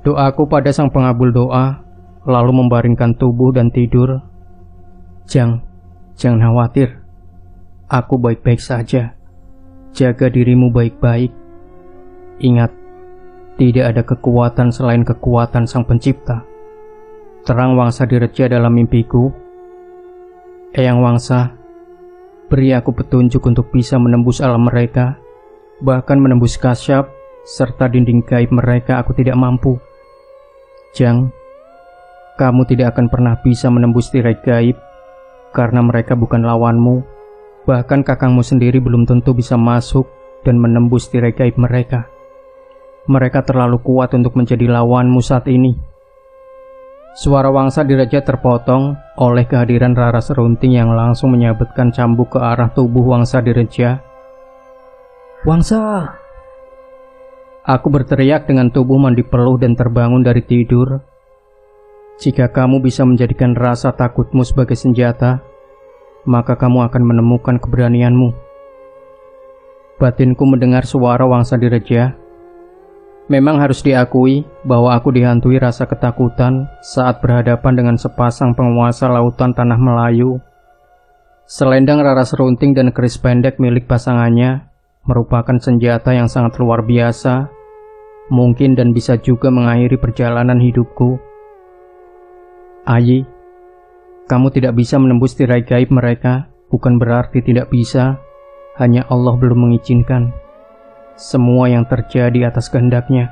Doaku pada sang pengabul doa, lalu membaringkan tubuh dan tidur. Jangan khawatir. Aku baik-baik saja. Jaga dirimu baik-baik. Ingat, tidak ada kekuatan selain kekuatan sang pencipta. Terang Wangsa di reja dalam mimpiku. Eyang Wangsa, beri aku petunjuk untuk bisa menembus alam mereka. Bahkan menembus kasyaf serta dinding gaib mereka aku tidak mampu. Jang, kamu tidak akan pernah bisa menembus tirai gaib karena mereka bukan lawanmu. Bahkan kakangmu sendiri belum tentu bisa masuk dan menembus tirai gaib mereka. Mereka terlalu kuat untuk menjadi lawanmu saat ini. Suara Wangsa di reja terpotong oleh kehadiran Rara Serunting yang langsung menyabetkan cambuk ke arah tubuh Wangsa di reja. Wangsa! Aku berteriak dengan tubuh mandi peluh dan terbangun dari tidur. Jika kamu bisa menjadikan rasa takutmu sebagai senjata, maka kamu akan menemukan keberanianmu. Batinku mendengar suara Wangsa di reja. Memang harus diakui bahwa aku dihantui rasa ketakutan saat berhadapan dengan sepasang penguasa lautan tanah Melayu. Selendang rara serunting dan keris pendek milik pasangannya merupakan senjata yang sangat luar biasa, mungkin dan bisa juga mengakhiri perjalanan hidupku. Ayi, kamu tidak bisa menembus tirai gaib mereka, bukan berarti tidak bisa, hanya Allah belum mengizinkan. Semua yang terjadi atas kehendaknya.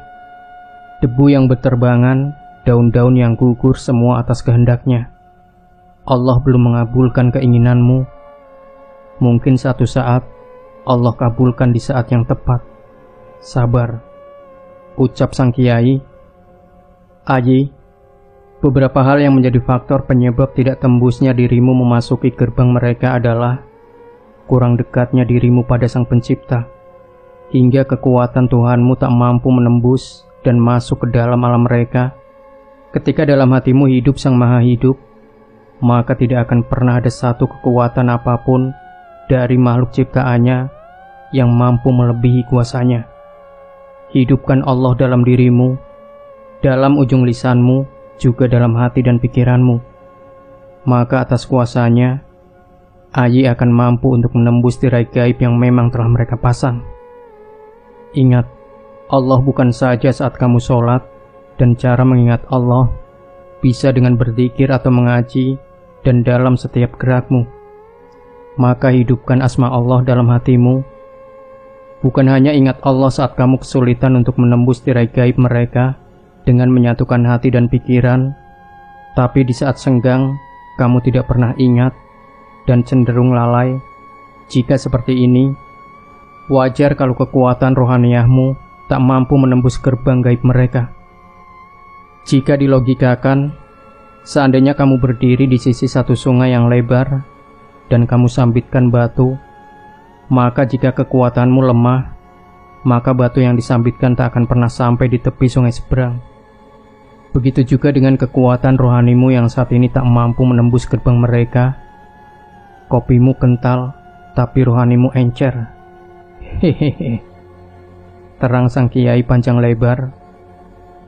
Debu yang berterbangan, daun-daun yang gugur, semua atas kehendaknya. Allah belum mengabulkan keinginanmu. Mungkin satu saat Allah kabulkan di saat yang tepat. Sabar, ucap sang kiai. Ayi, beberapa hal yang menjadi faktor penyebab tidak tembusnya dirimu memasuki gerbang mereka adalah kurang dekatnya dirimu pada Sang Pencipta, hingga kekuatan Tuhanmu tak mampu menembus dan masuk ke dalam alam mereka. Ketika dalam hatimu hidup Sang Maha Hidup, maka tidak akan pernah ada satu kekuatan apapun dari makhluk ciptaannya yang mampu melebihi kuasanya. Hidupkan Allah dalam dirimu, dalam ujung lisanmu, juga dalam hati dan pikiranmu. Maka atas kuasanya, Ayi akan mampu untuk menembus tirai gaib yang memang telah mereka pasang. Ingat, Allah bukan saja saat kamu sholat, dan cara mengingat Allah bisa dengan berzikir atau mengaji dan dalam setiap gerakmu. Maka hidupkan asma Allah dalam hatimu. Bukan hanya ingat Allah saat kamu kesulitan untuk menembus tirai gaib mereka dengan menyatukan hati dan pikiran, tapi di saat senggang kamu tidak pernah ingat dan cenderung lalai. Jika seperti ini, wajar kalau kekuatan rohaniyahmu tak mampu menembus gerbang gaib mereka. Jika dilogikakan, seandainya kamu berdiri di sisi satu sungai yang lebar dan kamu sambitkan batu, maka jika kekuatanmu lemah, maka batu yang disambitkan tak akan pernah sampai di tepi sungai seberang. Begitu juga dengan kekuatan rohanimu yang saat ini tak mampu menembus gerbang mereka. Kopimu kental, tapi rohanimu encer. Hehehe. Terang sang kiai panjang lebar,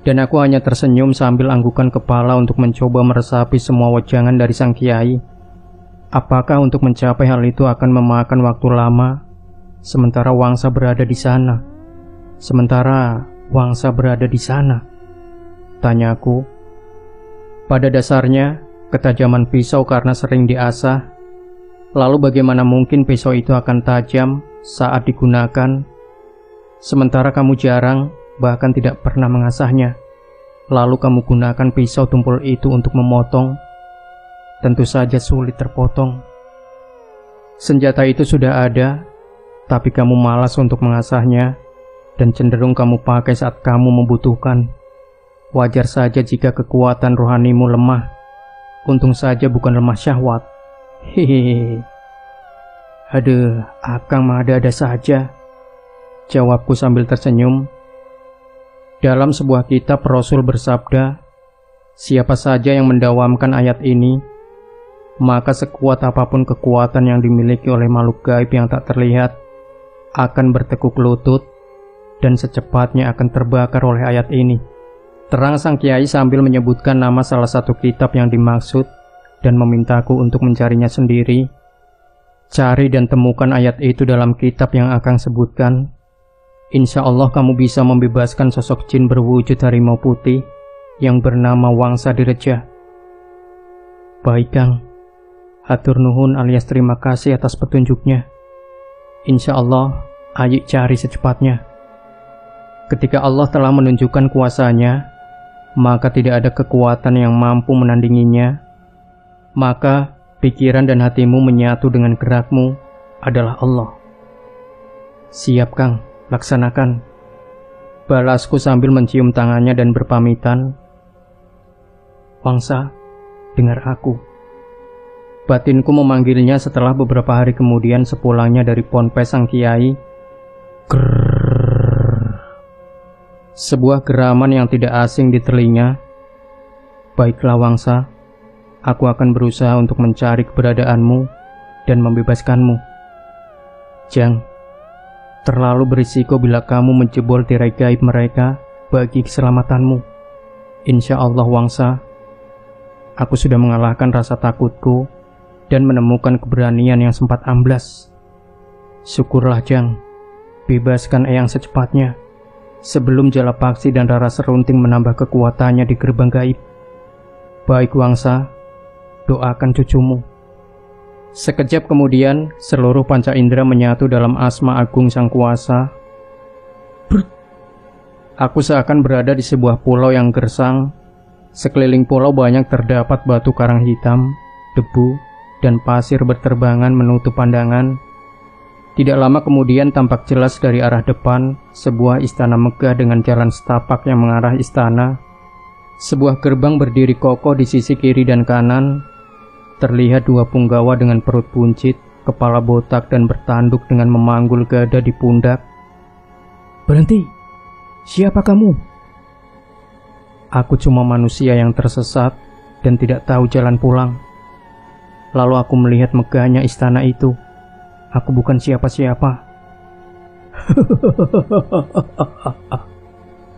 dan aku hanya tersenyum sambil anggukan kepala untuk mencoba meresapi semua wejangan dari sang kiai. Apakah untuk mencapai hal itu akan memakan waktu lama, sementara Wangsa berada di sana? Tanyaku. Pada dasarnya, ketajaman pisau karena sering diasah. Lalu bagaimana mungkin pisau itu akan tajam saat digunakan, sementara kamu jarang, bahkan tidak pernah mengasahnya. Lalu kamu gunakan pisau tumpul itu untuk memotong. Tentu saja sulit terpotong. Senjata itu sudah ada, tapi kamu malas untuk mengasahnya, dan cenderung kamu pakai saat kamu membutuhkan. Wajar saja jika kekuatan rohanimu lemah. Untung saja bukan lemah syahwat. Hehehe. Aduh, akang mah ada saja, jawabku sambil tersenyum. Dalam sebuah kitab Rasul bersabda, siapa saja yang mendawamkan ayat ini, maka sekuat apapun kekuatan yang dimiliki oleh makhluk gaib yang tak terlihat, akan bertekuk lutut dan secepatnya akan terbakar oleh ayat ini. Terang sang kiai sambil menyebutkan nama salah satu kitab yang dimaksud dan memintaku untuk mencarinya sendiri. Cari dan temukan ayat itu dalam kitab yang akang sebutkan. Insya Allah kamu bisa membebaskan sosok jin berwujud harimau putih yang bernama Wangsa Direja. Baik Kang, hatur nuhun alias terima kasih atas petunjuknya. Insya Allah, ayo cari secepatnya. Ketika Allah telah menunjukkan kuasanya, maka tidak ada kekuatan yang mampu menandinginya. Maka pikiran dan hatimu menyatu dengan gerakmu adalah Allah. Siap Kang, laksanakan, balasku sambil mencium tangannya dan berpamitan. Wangsa, dengar aku. Batinku memanggilnya setelah beberapa hari kemudian sepulangnya dari ponpes sang kiai. Grrrr. Sebuah geraman yang tidak asing di telinga. Baiklah Wangsa, aku akan berusaha untuk mencari keberadaanmu dan membebaskanmu. Jang, terlalu berisiko bila kamu menjebol tirai gaib mereka bagi keselamatanmu. Insya Allah Wangsa, aku sudah mengalahkan rasa takutku dan menemukan keberanian yang sempat amblas. Syukurlah Jang, bebaskan Eyang secepatnya, sebelum Jalapaksi dan Rara Serunting menambah kekuatannya di gerbang gaib. Baik Wangsa, doakan cucumu. Sekejap kemudian, seluruh panca indera menyatu dalam asma agung Sang Kuasa. Brut. Aku seakan berada di sebuah pulau yang gersang. Sekeliling pulau banyak terdapat batu karang hitam, debu, dan pasir berterbangan menutup pandangan. Tidak lama kemudian tampak jelas dari arah depan sebuah istana megah dengan jalan setapak yang mengarah istana. Sebuah gerbang berdiri kokoh di sisi kiri dan kanan. Terlihat dua punggawa dengan perut buncit, kepala botak dan bertanduk dengan memanggul gada di pundak. Berhenti! Siapa kamu? Aku cuma manusia yang tersesat dan tidak tahu jalan pulang. Lalu aku melihat megahnya istana itu. Aku bukan siapa-siapa.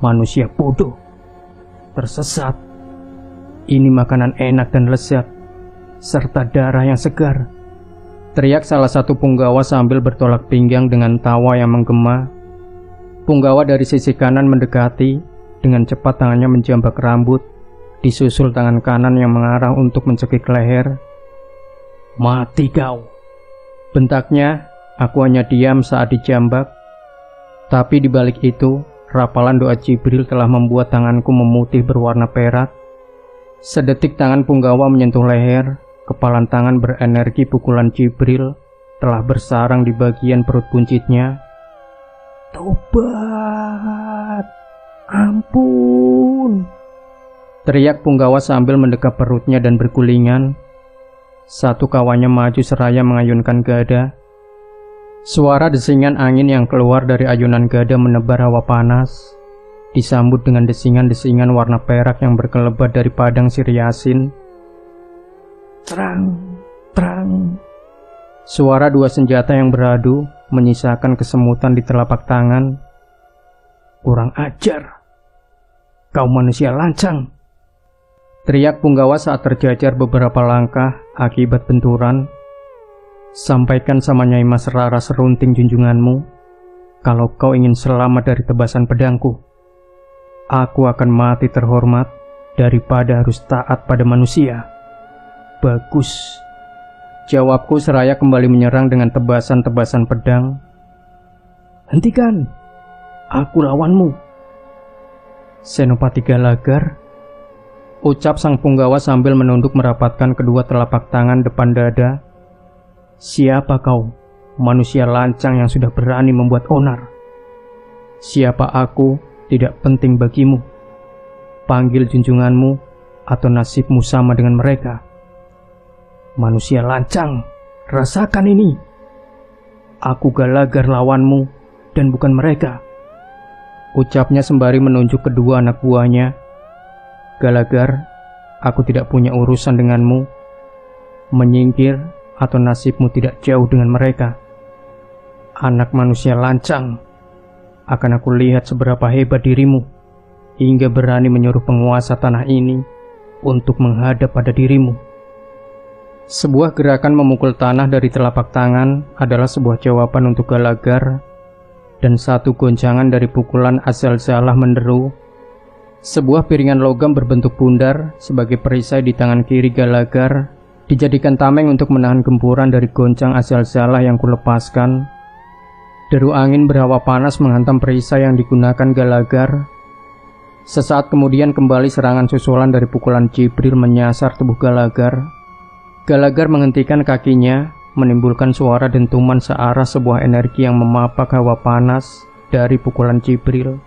Manusia bodoh, tersesat. Ini makanan enak dan lezat, serta darah yang segar, teriak salah satu punggawa sambil bertolak pinggang dengan tawa yang menggema. Punggawa dari sisi kanan mendekati, dengan cepat tangannya menjambak rambut, disusul tangan kanan yang mengarah untuk mencekik leher. Mati kau! Bentaknya. Aku hanya diam saat dijambak. Tapi di balik itu, rapalan doa Jibril telah membuat tanganku memutih berwarna perak. Sedetik tangan punggawa menyentuh leher. Kepalan tangan berenergi pukulan Jibril telah bersarang di bagian perut buncitnya. Tobat! Ampun! Teriak punggawa sambil mendekap perutnya dan bergulingan. Satu kawannya maju seraya mengayunkan gada. Suara desingan angin yang keluar dari ayunan gada menebar hawa panas, disambut dengan desingan-desingan warna perak yang berkelebat dari padang Siriasin. Terang, terang. Suara dua senjata yang beradu menyisakan kesemutan di telapak tangan. Kurang ajar, kau manusia lancang! Teriak punggawa saat terjajar beberapa langkah akibat benturan. Sampaikan sama Nyai Mas Rara Serunting junjunganmu, kalau kau ingin selamat dari tebasan pedangku, aku akan mati terhormat daripada harus taat pada manusia. Bagus, jawabku seraya kembali menyerang dengan tebasan-tebasan pedang. Hentikan, aku lawanmu. Senopati Galagar, ucap sang punggawa sambil menunduk merapatkan kedua telapak tangan depan dada. Siapa kau, manusia lancang yang sudah berani membuat onar? Siapa aku tidak penting bagimu. Panggil junjunganmu atau nasibmu sama dengan mereka. Manusia lancang, rasakan ini. Aku Galagar lawanmu dan bukan mereka. Ucapnya sembari menunjuk kedua anak buahnya. Galagar, aku tidak punya urusan denganmu. Menyingkir atau nasibmu tidak jauh dengan mereka. Anak manusia lancang, akan aku lihat seberapa hebat dirimu hingga berani menyuruh penguasa tanah ini untuk menghadap pada dirimu. Sebuah gerakan memukul tanah dari telapak tangan adalah sebuah jawaban untuk Galagar, dan satu goncangan dari pukulan Azalzalah menderu. Sebuah piringan logam berbentuk bundar sebagai perisai di tangan kiri Galagar dijadikan tameng untuk menahan gempuran dari goncang Azalzalah yang kulepaskan. Deru angin berhawa panas menghantam perisai yang digunakan Galagar. Sesaat kemudian kembali serangan susulan dari pukulan Jibril menyasar tubuh Galagar. Galagar menghentikan kakinya, menimbulkan suara dentuman searah sebuah energi yang memapak hawa panas dari pukulan Jibril.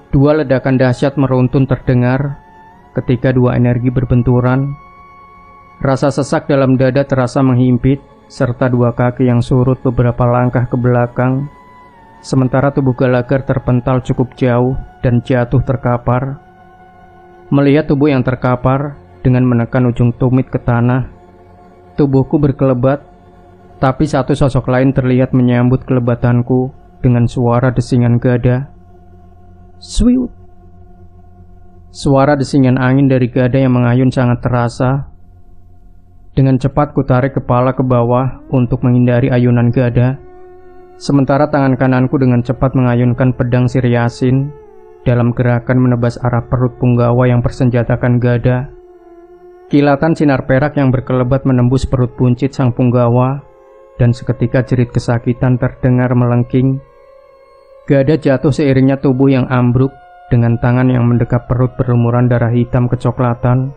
Dua ledakan dahsyat meruntun terdengar ketika dua energi berbenturan. Rasa sesak dalam dada terasa menghimpit, serta dua kaki yang surut beberapa langkah ke belakang. Sementara tubuh Galagar terpental cukup jauh dan jatuh terkapar. Melihat tubuh yang terkapar dengan menekan ujung tumit ke tanah, tubuhku berkelebat, tapi satu sosok lain terlihat menyambut kelebatanku dengan suara desingan gada. Swiut, Suara desingan angin dari Gada yang mengayun sangat terasa. Dengan cepat ku tarik kepala ke bawah untuk menghindari ayunan Gada, sementara tangan kananku dengan cepat mengayunkan pedang Sri Yasin dalam gerakan menebas arah perut punggawa yang bersenjatakan Gada. Kilatan sinar perak yang berkelebat menembus perut buncit sang punggawa, dan seketika jerit kesakitan terdengar melengking. Gada jatuh seiringnya tubuh yang ambruk, dengan tangan yang mendekap perut berlumuran darah hitam kecoklatan.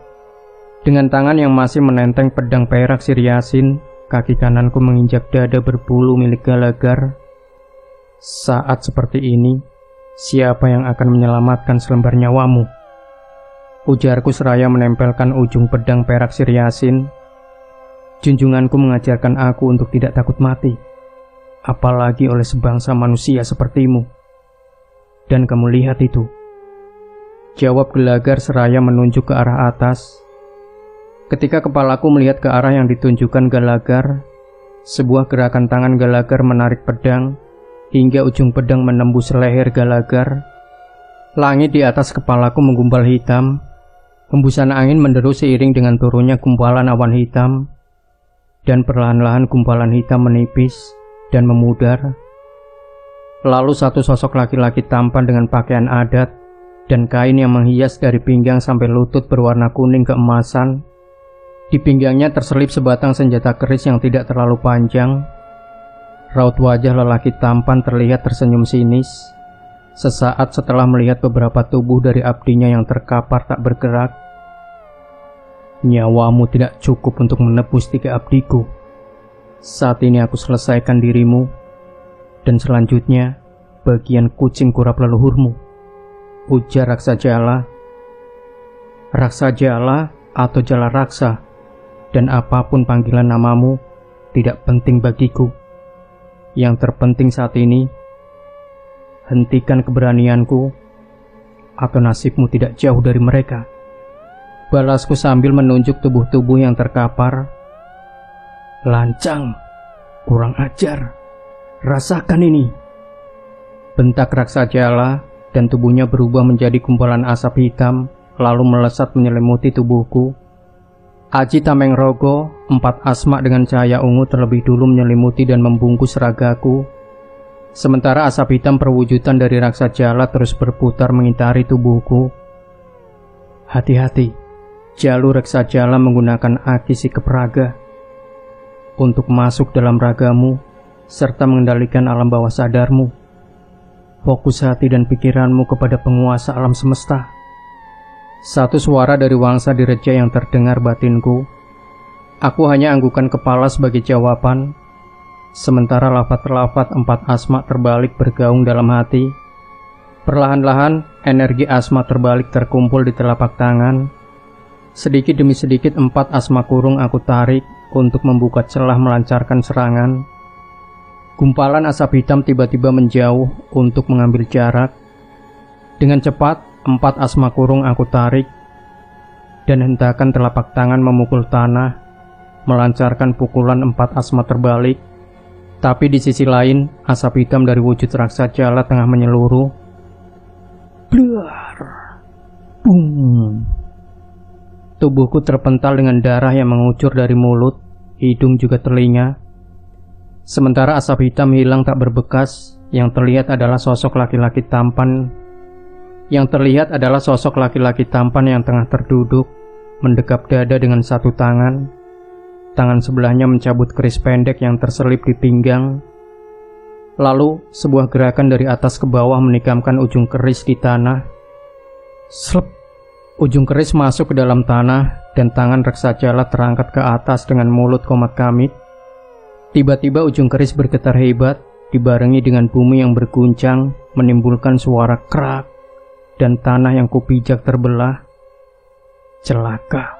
Dengan tangan yang masih menenteng pedang perak Sri Yasin, kaki kananku menginjak dada berbulu milik Galagar. Saat seperti ini, siapa yang akan menyelamatkan selembar nyawamu? Ujarku seraya menempelkan ujung pedang perak Sri Yasin. Junjunganku mengajarkan aku untuk tidak takut mati, apalagi oleh sebangsa manusia sepertimu. Dan kamu lihat itu, jawab Galagar seraya menunjuk ke arah atas. Ketika kepalaku melihat ke arah yang ditunjukkan Galagar, sebuah gerakan tangan Galagar menarik pedang hingga ujung pedang menembus leher Galagar. Langit di atas kepalaku menggumpal hitam. Hembusan angin menderu seiring dengan turunnya gumpalan awan hitam, dan perlahan-lahan gumpalan hitam menipis dan memudar. Lalu satu sosok laki-laki tampan dengan pakaian adat dan kain yang menghias dari pinggang sampai lutut berwarna kuning keemasan. Di pinggangnya terselip sebatang senjata keris yang tidak terlalu panjang. Raut wajah lelaki tampan terlihat tersenyum sinis. Sesaat setelah melihat beberapa tubuh dari abdinya yang terkapar tak bergerak. Nyawamu tidak cukup untuk menebus 3 abdiku. Saat ini aku selesaikan dirimu, dan selanjutnya bagian kucing kurap leluhurmu, ujar Raksa Jala. Raksa Jala atau Jala Raksa, dan apapun panggilan namamu tidak penting bagiku. Yang terpenting saat ini, hentikan keberanianku, atau nasibmu tidak jauh dari mereka. Balasku sambil menunjuk tubuh-tubuh yang terkapar. Lancang, kurang ajar, rasakan ini, bentak Raksa Jala, dan tubuhnya berubah menjadi gumpalan asap hitam, lalu melesat menyelimuti tubuhku. Aji Tameng Rogo, 4 asma dengan cahaya ungu terlebih dulu menyelimuti dan membungkus ragaku. Sementara asap hitam perwujudan dari Raksa Jala terus berputar mengitari tubuhku. Hati-hati, jalur Raksa Jala menggunakan aki sikap raga untuk masuk dalam ragamu serta mengendalikan alam bawah sadarmu. Fokus hati dan pikiranmu kepada penguasa alam semesta. Satu suara dari wangsa direja yang terdengar batinku. Aku hanya anggukan kepala sebagai jawaban, sementara lafaz-lafaz 4 asma terbalik bergaung dalam hati. Perlahan-lahan energi asma terbalik terkumpul di telapak tangan. Sedikit demi sedikit 4 asma kurung aku tarik untuk membuka celah melancarkan serangan. Gumpalan asap hitam tiba-tiba menjauh untuk mengambil jarak. Dengan cepat 4 asma kurung aku tarik, dan hentakan telapak tangan memukul tanah, melancarkan pukulan 4 asma terbalik. Tapi di sisi lain, asap hitam dari wujud Raksa Jala tengah menyeluruh. Blar! Bung! Tubuhku terpental dengan darah yang mengucur dari mulut, hidung juga telinga. Sementara asap hitam hilang tak berbekas, yang terlihat adalah sosok laki-laki tampan yang tengah terduduk, mendekap dada dengan satu tangan. Tangan sebelahnya mencabut keris pendek yang terselip di pinggang. Lalu, sebuah gerakan dari atas ke bawah menikamkan ujung keris di tanah. Slep! Ujung keris masuk ke dalam tanah, dan tangan Raksa Jala terangkat ke atas dengan mulut komat kamit. Tiba-tiba ujung keris bergetar hebat, dibarengi dengan bumi yang berguncang, menimbulkan suara krak, dan tanah yang kupijak terbelah. Celaka,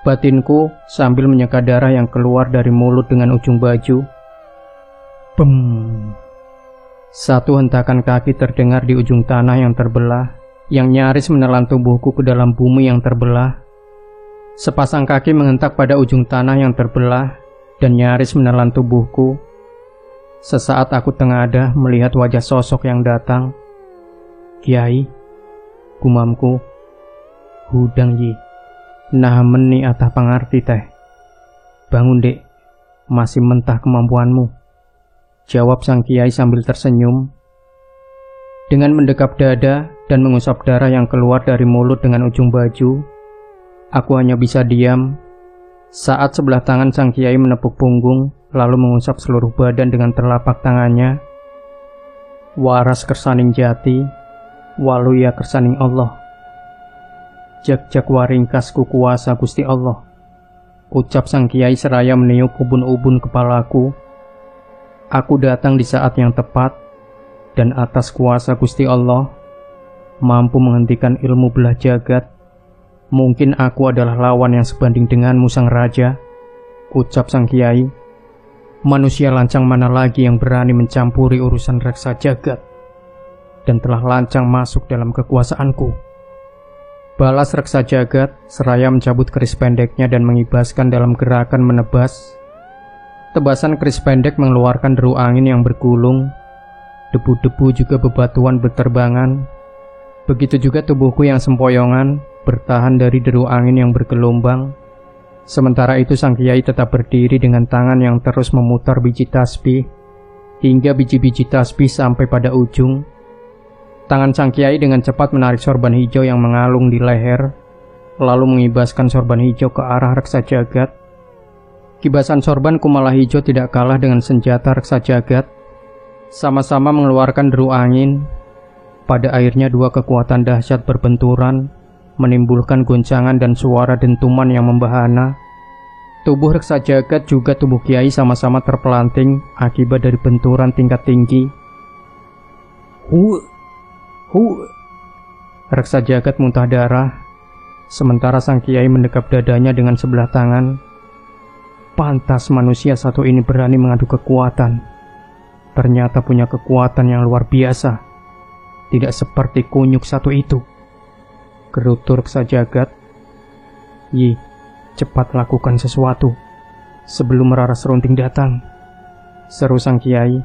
batinku sambil menyeka darah yang keluar dari mulut dengan ujung baju. Bem! Satu hentakan kaki terdengar di ujung tanah yang terbelah, yang nyaris menelan tubuhku ke dalam bumi yang terbelah. Sepasang kaki menghentak pada ujung tanah yang terbelah, dan nyaris menelan tubuhku. Sesaat aku tengadah melihat wajah sosok yang datang. Kiai, gumamku, Hudang Yi, nah meni atah pangarti teh. Bangun dek, masih mentah kemampuanmu, jawab sang kiai sambil tersenyum. Dengan mendekap dada dan mengusap darah yang keluar dari mulut dengan ujung baju, aku hanya bisa diam saat sebelah tangan sang kiai menepuk punggung lalu mengusap seluruh badan dengan telapak tangannya. Waras kersaning jati, waluya kersaning Allah. Jak-jak waringkas ku kuasa Gusti Allah, ucap sang kiai seraya meniup ubun-ubun kepalaku. Aku datang di saat yang tepat, dan atas kuasa Gusti Allah mampu menghentikan ilmu belah jagat. Mungkin aku adalah lawan yang sebanding denganmu sang raja, ucap sang kiai. Manusia lancang mana lagi yang berani mencampuri urusan reksa jagat dan telah lancang masuk dalam kekuasaanku, balas reksa jagat seraya mencabut keris pendeknya dan mengibaskan dalam gerakan menebas. Tebasan keris pendek mengeluarkan deru angin yang bergulung. Debu-debu juga bebatuan berterbangan. Begitu juga tubuhku yang sempoyongan bertahan dari deru angin yang bergelombang. Sementara itu sang kiai tetap berdiri dengan tangan yang terus memutar biji tasbih hingga biji-biji tasbih sampai pada ujung. Tangan sang kiai dengan cepat menarik sorban hijau yang mengalung di leher, lalu mengibaskan sorban hijau ke arah reksa jagat. Kibasan sorban kumala hijau tidak kalah dengan senjata reksa jagat. Sama-sama mengeluarkan deru angin. Pada akhirnya dua kekuatan dahsyat berbenturan, menimbulkan goncangan dan suara dentuman yang membahana. Tubuh reksa jagat juga tubuh kiai sama-sama terpelanting akibat dari benturan tingkat tinggi. Reksa jagat muntah darah, sementara sang kiai mendekap dadanya dengan sebelah tangan. Pantas manusia satu ini berani mengadu kekuatan. Ternyata punya kekuatan yang luar biasa, tidak seperti kunyuk satu itu, gerutu reksa jagat. Yi, cepat lakukan sesuatu sebelum Rara Serunting datang, seru sang kiai.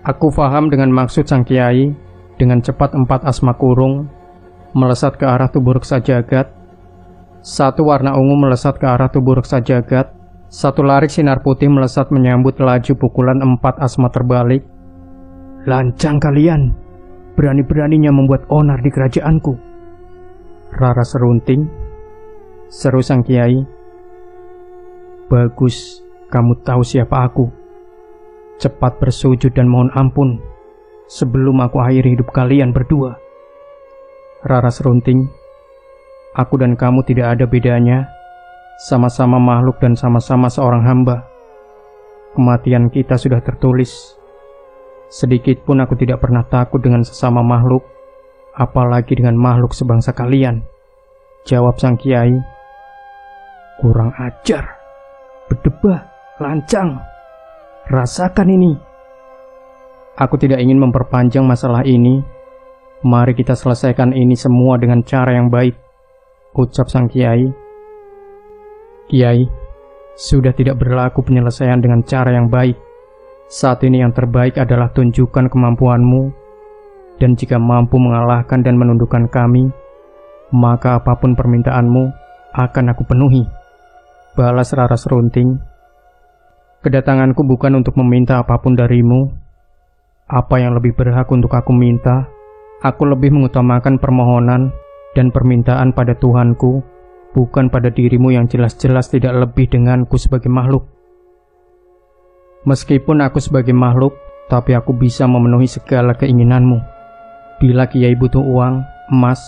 Aku faham dengan maksud sang kiai. Dengan cepat 4 asma kurung melesat ke arah tubuh reksa jagat. Satu warna ungu melesat ke arah tubuh reksa jagat. Satu larik sinar putih melesat menyambut laju pukulan 4 asma terbalik. Lancang kalian, berani-beraninya membuat onar di kerajaanku, Rara Serunting, seru sang kiai. Bagus, kamu tahu siapa aku. Cepat bersujud dan mohon ampun sebelum aku akhiri hidup kalian berdua. Rara Serunting, aku dan kamu tidak ada bedanya. Sama-sama makhluk dan sama-sama seorang hamba. Kematian kita sudah tertulis. Sedikit pun aku tidak pernah takut dengan sesama makhluk, apalagi dengan makhluk sebangsa kalian, jawab sang kiai. Kurang ajar, berdebah, lancang. Rasakan ini. Aku tidak ingin memperpanjang masalah ini. Mari kita selesaikan ini semua dengan cara yang baik, ucap sang kiai. Kiai, sudah tidak berlaku penyelesaian dengan cara yang baik. Saat ini yang terbaik adalah tunjukkan kemampuanmu, dan jika mampu mengalahkan dan menundukkan kami, maka apapun permintaanmu akan aku penuhi, balas Rara Serunting. Kedatanganku bukan untuk meminta apapun darimu. Apa yang lebih berhak untuk aku minta, aku lebih mengutamakan permohonan dan permintaan pada Tuhanku, bukan pada dirimu yang jelas-jelas tidak lebih denganku sebagai makhluk. Meskipun aku sebagai makhluk, tapi aku bisa memenuhi segala keinginanmu. Bila Kiai butuh uang, emas,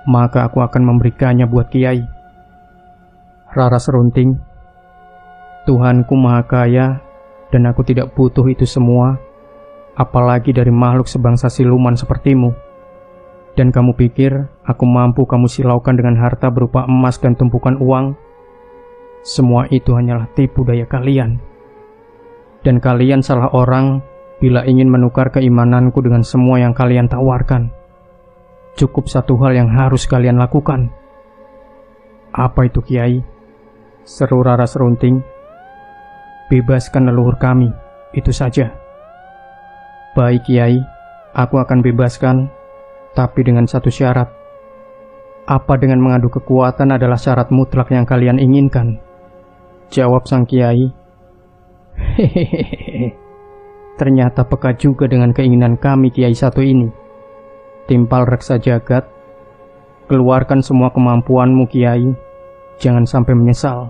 maka aku akan memberikannya buat Kiai. Rara Serunting, Tuhanku Maha Kaya, dan aku tidak butuh itu semua, apalagi dari makhluk sebangsa siluman sepertimu. Dan kamu pikir aku mampu kamu silaukan dengan harta berupa emas dan tumpukan uang? Semua itu hanyalah tipu daya kalian. Dan kalian salah orang bila ingin menukar keimananku dengan semua yang kalian tawarkan. Cukup satu hal yang harus kalian lakukan. Apa itu Kiai? Seru Rara Serunting. Bebaskan leluhur kami, itu saja. Baik Kiai, aku akan bebaskan, tapi dengan satu syarat. Apa dengan mengadu kekuatan adalah syarat mutlak yang kalian inginkan? Jawab sang kiai. Hehehe. Ternyata peka juga dengan keinginan kami kiai satu ini. Timpal reksa jagat. Keluarkan semua kemampuanmu kiai. Jangan sampai menyesal.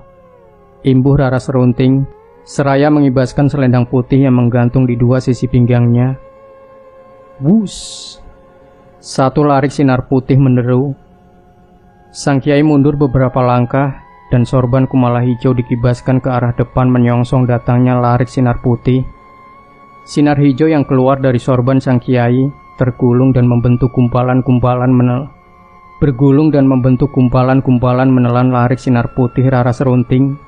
Imbuh Rara Serunting, seraya mengibaskan selendang putih yang menggantung di dua sisi pinggangnya. Wus. Satu larik sinar putih menderu. Sang kiai mundur beberapa langkah dan sorban kumala hijau dikibaskan ke arah depan menyongsong datangnya larik sinar putih. Sinar hijau yang keluar dari sorban sang kiai tergulung dan membentuk gumpalan-gumpalan menelan larik sinar putih Rara Serunting.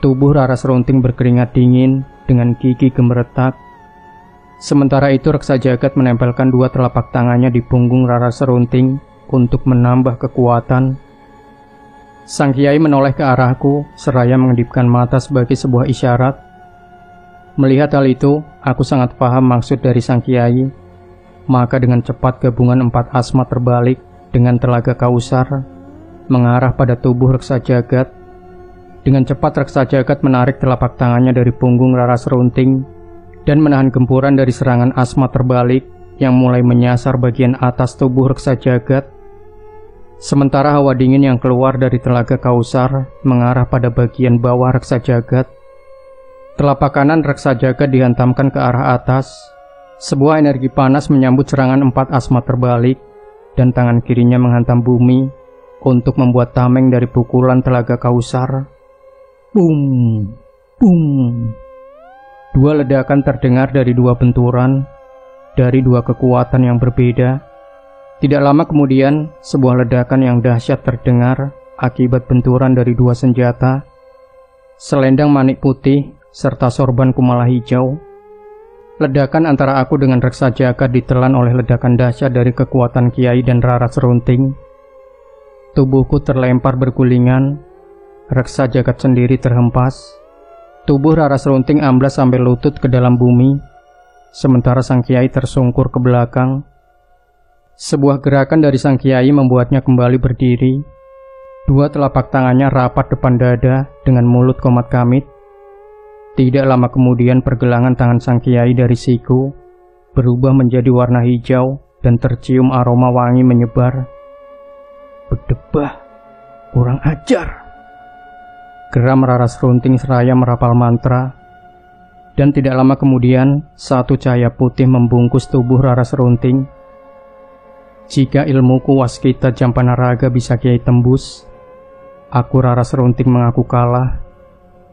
Tubuh Rara Serunting berkeringat dingin dengan gigi gemeretak. Sementara itu reksa jagat menempelkan dua telapak tangannya di punggung Rara Serunting untuk menambah kekuatan. Sang kiai menoleh ke arahku seraya mengedipkan mata sebagai sebuah isyarat. Melihat hal itu, aku sangat paham maksud dari sang kiai. Maka dengan cepat gabungan 4 asma terbalik dengan telaga kausar mengarah pada tubuh reksa jagat. Dengan cepat reksa jagat menarik telapak tangannya dari punggung Rara Serunting dan menahan gempuran dari serangan asma terbalik yang mulai menyasar bagian atas tubuh reksa jagat. Sementara hawa dingin yang keluar dari telaga kausar mengarah pada bagian bawah reksa jagat. Telapak kanan reksa jagat dihantamkan ke arah atas. Sebuah energi panas menyambut serangan 4 asma terbalik dan tangan kirinya menghantam bumi untuk membuat tameng dari pukulan telaga kausar. Boom, boom. Dua ledakan terdengar dari dua benturan, dari dua kekuatan yang berbeda. Tidak lama kemudian, sebuah ledakan yang dahsyat terdengar akibat benturan dari dua senjata, selendang manik putih, serta sorban kumala hijau. Ledakan antara aku dengan reksa jagat ditelan oleh ledakan dahsyat dari kekuatan kiai dan Rara Serunting. Tubuhku terlempar bergulingan, reksa jagat sendiri terhempas. Tubuh Rara Serunting amblas sampai lutut ke dalam bumi, sementara sang kiai tersungkur ke belakang. Sebuah gerakan dari sang kiai membuatnya kembali berdiri. Dua telapak tangannya rapat depan dada dengan mulut komat kamit. Tidak lama kemudian pergelangan tangan sang kiai dari siku berubah menjadi warna hijau dan tercium aroma wangi menyebar. Berdebah, kurang ajar. Geram Rara Serunting seraya merapal mantra. Dan tidak lama kemudian, satu cahaya putih membungkus tubuh Rara Serunting. Jika ilmuku waskita Jampanaraga bisa kiai tembus, aku Rara Serunting mengaku kalah,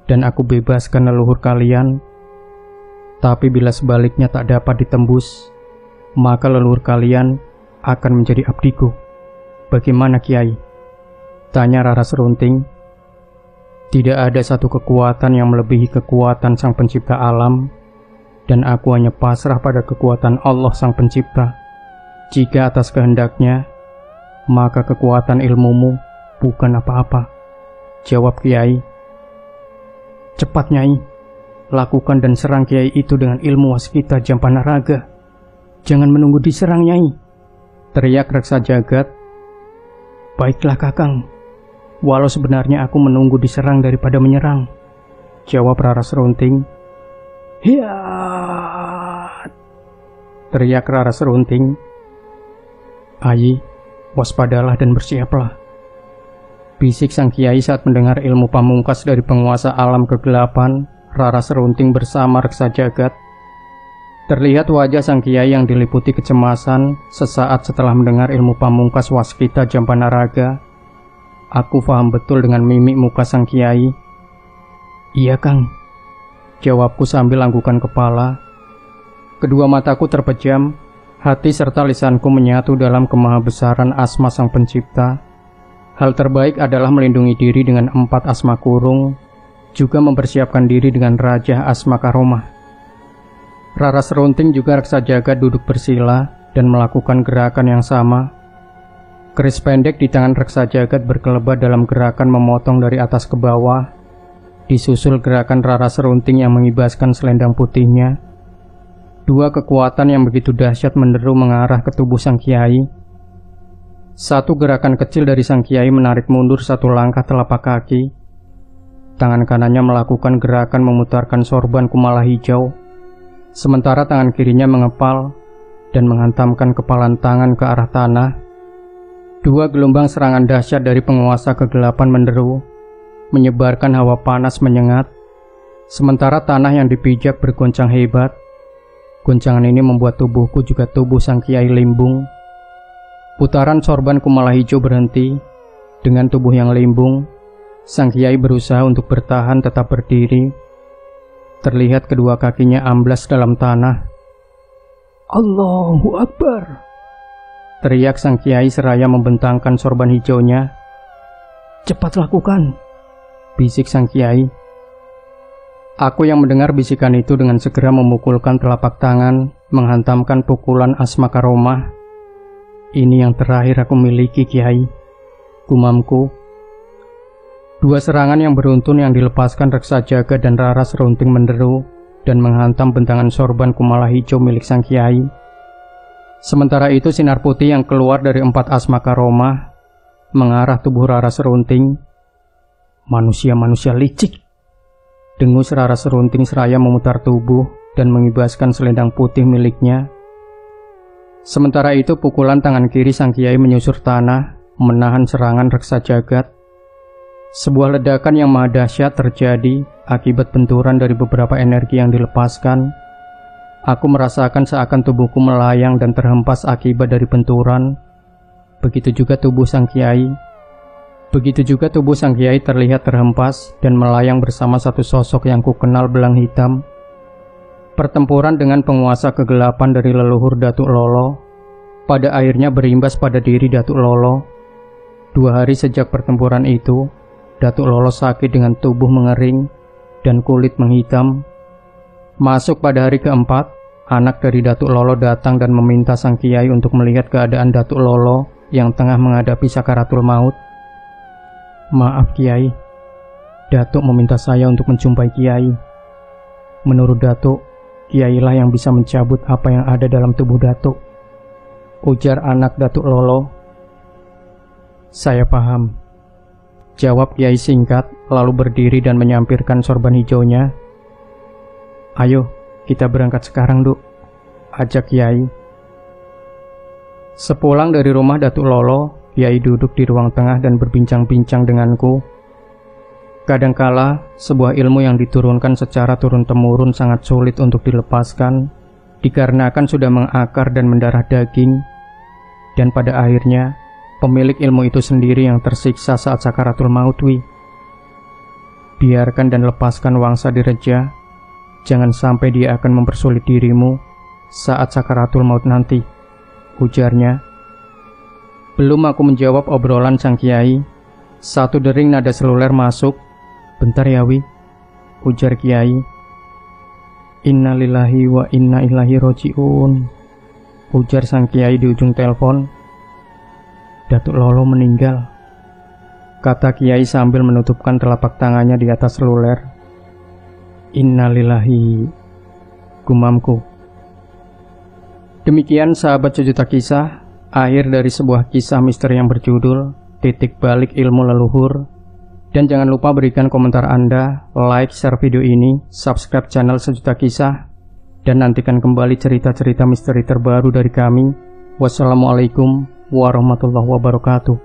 dan aku bebaskan leluhur kalian. Tapi bila sebaliknya tak dapat ditembus, maka leluhur kalian akan menjadi abdiku. Bagaimana kiai? Tanya Rara Serunting. Tidak ada satu kekuatan yang melebihi kekuatan sang pencipta alam, dan aku hanya pasrah pada kekuatan Allah sang pencipta. Jika atas kehendaknya, maka kekuatan ilmumu bukan apa-apa. Jawab kiai. Cepat nyai, lakukan dan serang kiai itu dengan ilmu waskita Jampanaraga. Jangan menunggu diserang nyai, teriak reksa jagat. Baiklah kakang, walau sebenarnya aku menunggu diserang daripada menyerang, jawab Rara Serunting. Hiat, teriak Rara Serunting. Ayi, waspadalah dan bersiaplah, bisik sang kiai saat mendengar ilmu pamungkas dari penguasa alam kegelapan, Rara Serunting bersama reksa jagat. Terlihat wajah sang kiai yang diliputi kecemasan sesaat setelah mendengar ilmu pamungkas waskita Jampanaraga. Aku paham betul dengan mimik muka sang kiai. Iya kang, jawabku sambil anggukan kepala. Kedua mataku terpejam. Hati serta lisanku menyatu dalam kemahabesaran asma sang pencipta. Hal terbaik adalah melindungi diri dengan 4 asma kurung, juga mempersiapkan diri dengan Raja Asma Karomah. Rara Serunting juga reksa jagat duduk bersila dan melakukan gerakan yang sama. Keris pendek di tangan reksa jagat berkelebat dalam gerakan memotong dari atas ke bawah, disusul gerakan Rara Serunting yang mengibaskan selendang putihnya. Dua kekuatan yang begitu dahsyat menderu mengarah ke tubuh sang kiai. Satu gerakan kecil dari sang kiai menarik mundur satu langkah telapak kaki. Tangan kanannya melakukan gerakan memutarkan sorban kumala hijau, sementara tangan kirinya mengepal dan menghantamkan kepalan tangan ke arah tanah. Dua gelombang serangan dahsyat dari penguasa kegelapan menderu, menyebarkan hawa panas menyengat, sementara tanah yang dipijak bergoncang hebat. Goncangan ini membuat tubuhku juga tubuh sang kiai limbung. Putaran sorban kumala hijau berhenti. Dengan tubuh yang limbung, sang kiai berusaha untuk bertahan tetap berdiri. Terlihat kedua kakinya amblas dalam tanah. "Allahu Akbar!" teriak sang kiai seraya membentangkan sorban hijaunya. "Cepat lakukan!" bisik sang kiai. Aku yang mendengar bisikan itu dengan segera memukulkan telapak tangan, menghantamkan pukulan asma karomah. "Ini yang terakhir aku miliki, Kiai," gumamku. Dua serangan yang beruntun yang dilepaskan Reksa Jaga dan Rara serunting menderu dan menghantam bentangan sorban kumala hijau milik sang kiai. Sementara itu sinar putih yang keluar dari 4 asma karomah mengarah tubuh Rara serunting. "Manusia-manusia licik!" dengus Rara serunting seraya memutar tubuh dan mengibaskan selendang putih miliknya. Sementara itu pukulan tangan kiri sang kiai menyusur tanah, menahan serangan Reksa Jagat. Sebuah ledakan yang maha dahsyat terjadi akibat benturan dari beberapa energi yang dilepaskan. Aku merasakan seakan tubuhku melayang dan terhempas akibat dari benturan. Begitu juga tubuh sang kiai. Terlihat terhempas dan melayang bersama satu sosok yang kukenal belang hitam. Pertempuran dengan penguasa kegelapan dari leluhur Datuk Lolo pada akhirnya berimbas pada diri Datuk Lolo. 2 hari sejak pertempuran itu, Datuk Lolo sakit dengan tubuh mengering dan kulit menghitam. Masuk pada hari keempat, anak dari Datuk Lolo datang dan meminta sang kiai untuk melihat keadaan Datuk Lolo yang tengah menghadapi sakaratul maut. "Maaf Kiai, Datuk meminta saya untuk menjumpai Kiai. Menurut Datuk, Kiailah yang bisa mencabut apa yang ada dalam tubuh Datuk," ujar anak Datuk Lolo. "Saya paham," jawab Kiai singkat, lalu berdiri dan menyampirkan sorban hijaunya. "Ayo, kita berangkat sekarang, Duk," ajak Kiai. Sepulang dari rumah Datuk Lolo, Kiai duduk di ruang tengah dan berbincang-bincang denganku. Kadangkala, sebuah ilmu yang diturunkan secara turun-temurun sangat sulit untuk dilepaskan, dikarenakan sudah mengakar dan mendarah daging, dan pada akhirnya, pemilik ilmu itu sendiri yang tersiksa saat sakaratul maut. Biarkan dan lepaskan Wangsa Direja, jangan sampai dia akan mempersulit dirimu saat sakaratul maut nanti, ujarnya. Belum aku menjawab obrolan sang kiai, satu dering nada seluler masuk. "Bentar ya Wi," ujar Kiai. "Innalillahi wa inna ilaihi roji'un," ujar sang kiai di ujung telepon. "Datuk Lolo meninggal," kata Kiai sambil menutupkan telapak tangannya di atas seluler. "Innalillahi," gumamku. Demikian sahabat Sejuta Kisah, akhir dari sebuah kisah misteri yang berjudul Titik Balik Ilmu Leluhur. Dan jangan lupa berikan komentar Anda, like, share video ini, subscribe channel Sejuta Kisah, dan nantikan kembali cerita-cerita misteri terbaru dari kami. Wassalamualaikum warahmatullahi wabarakatuh.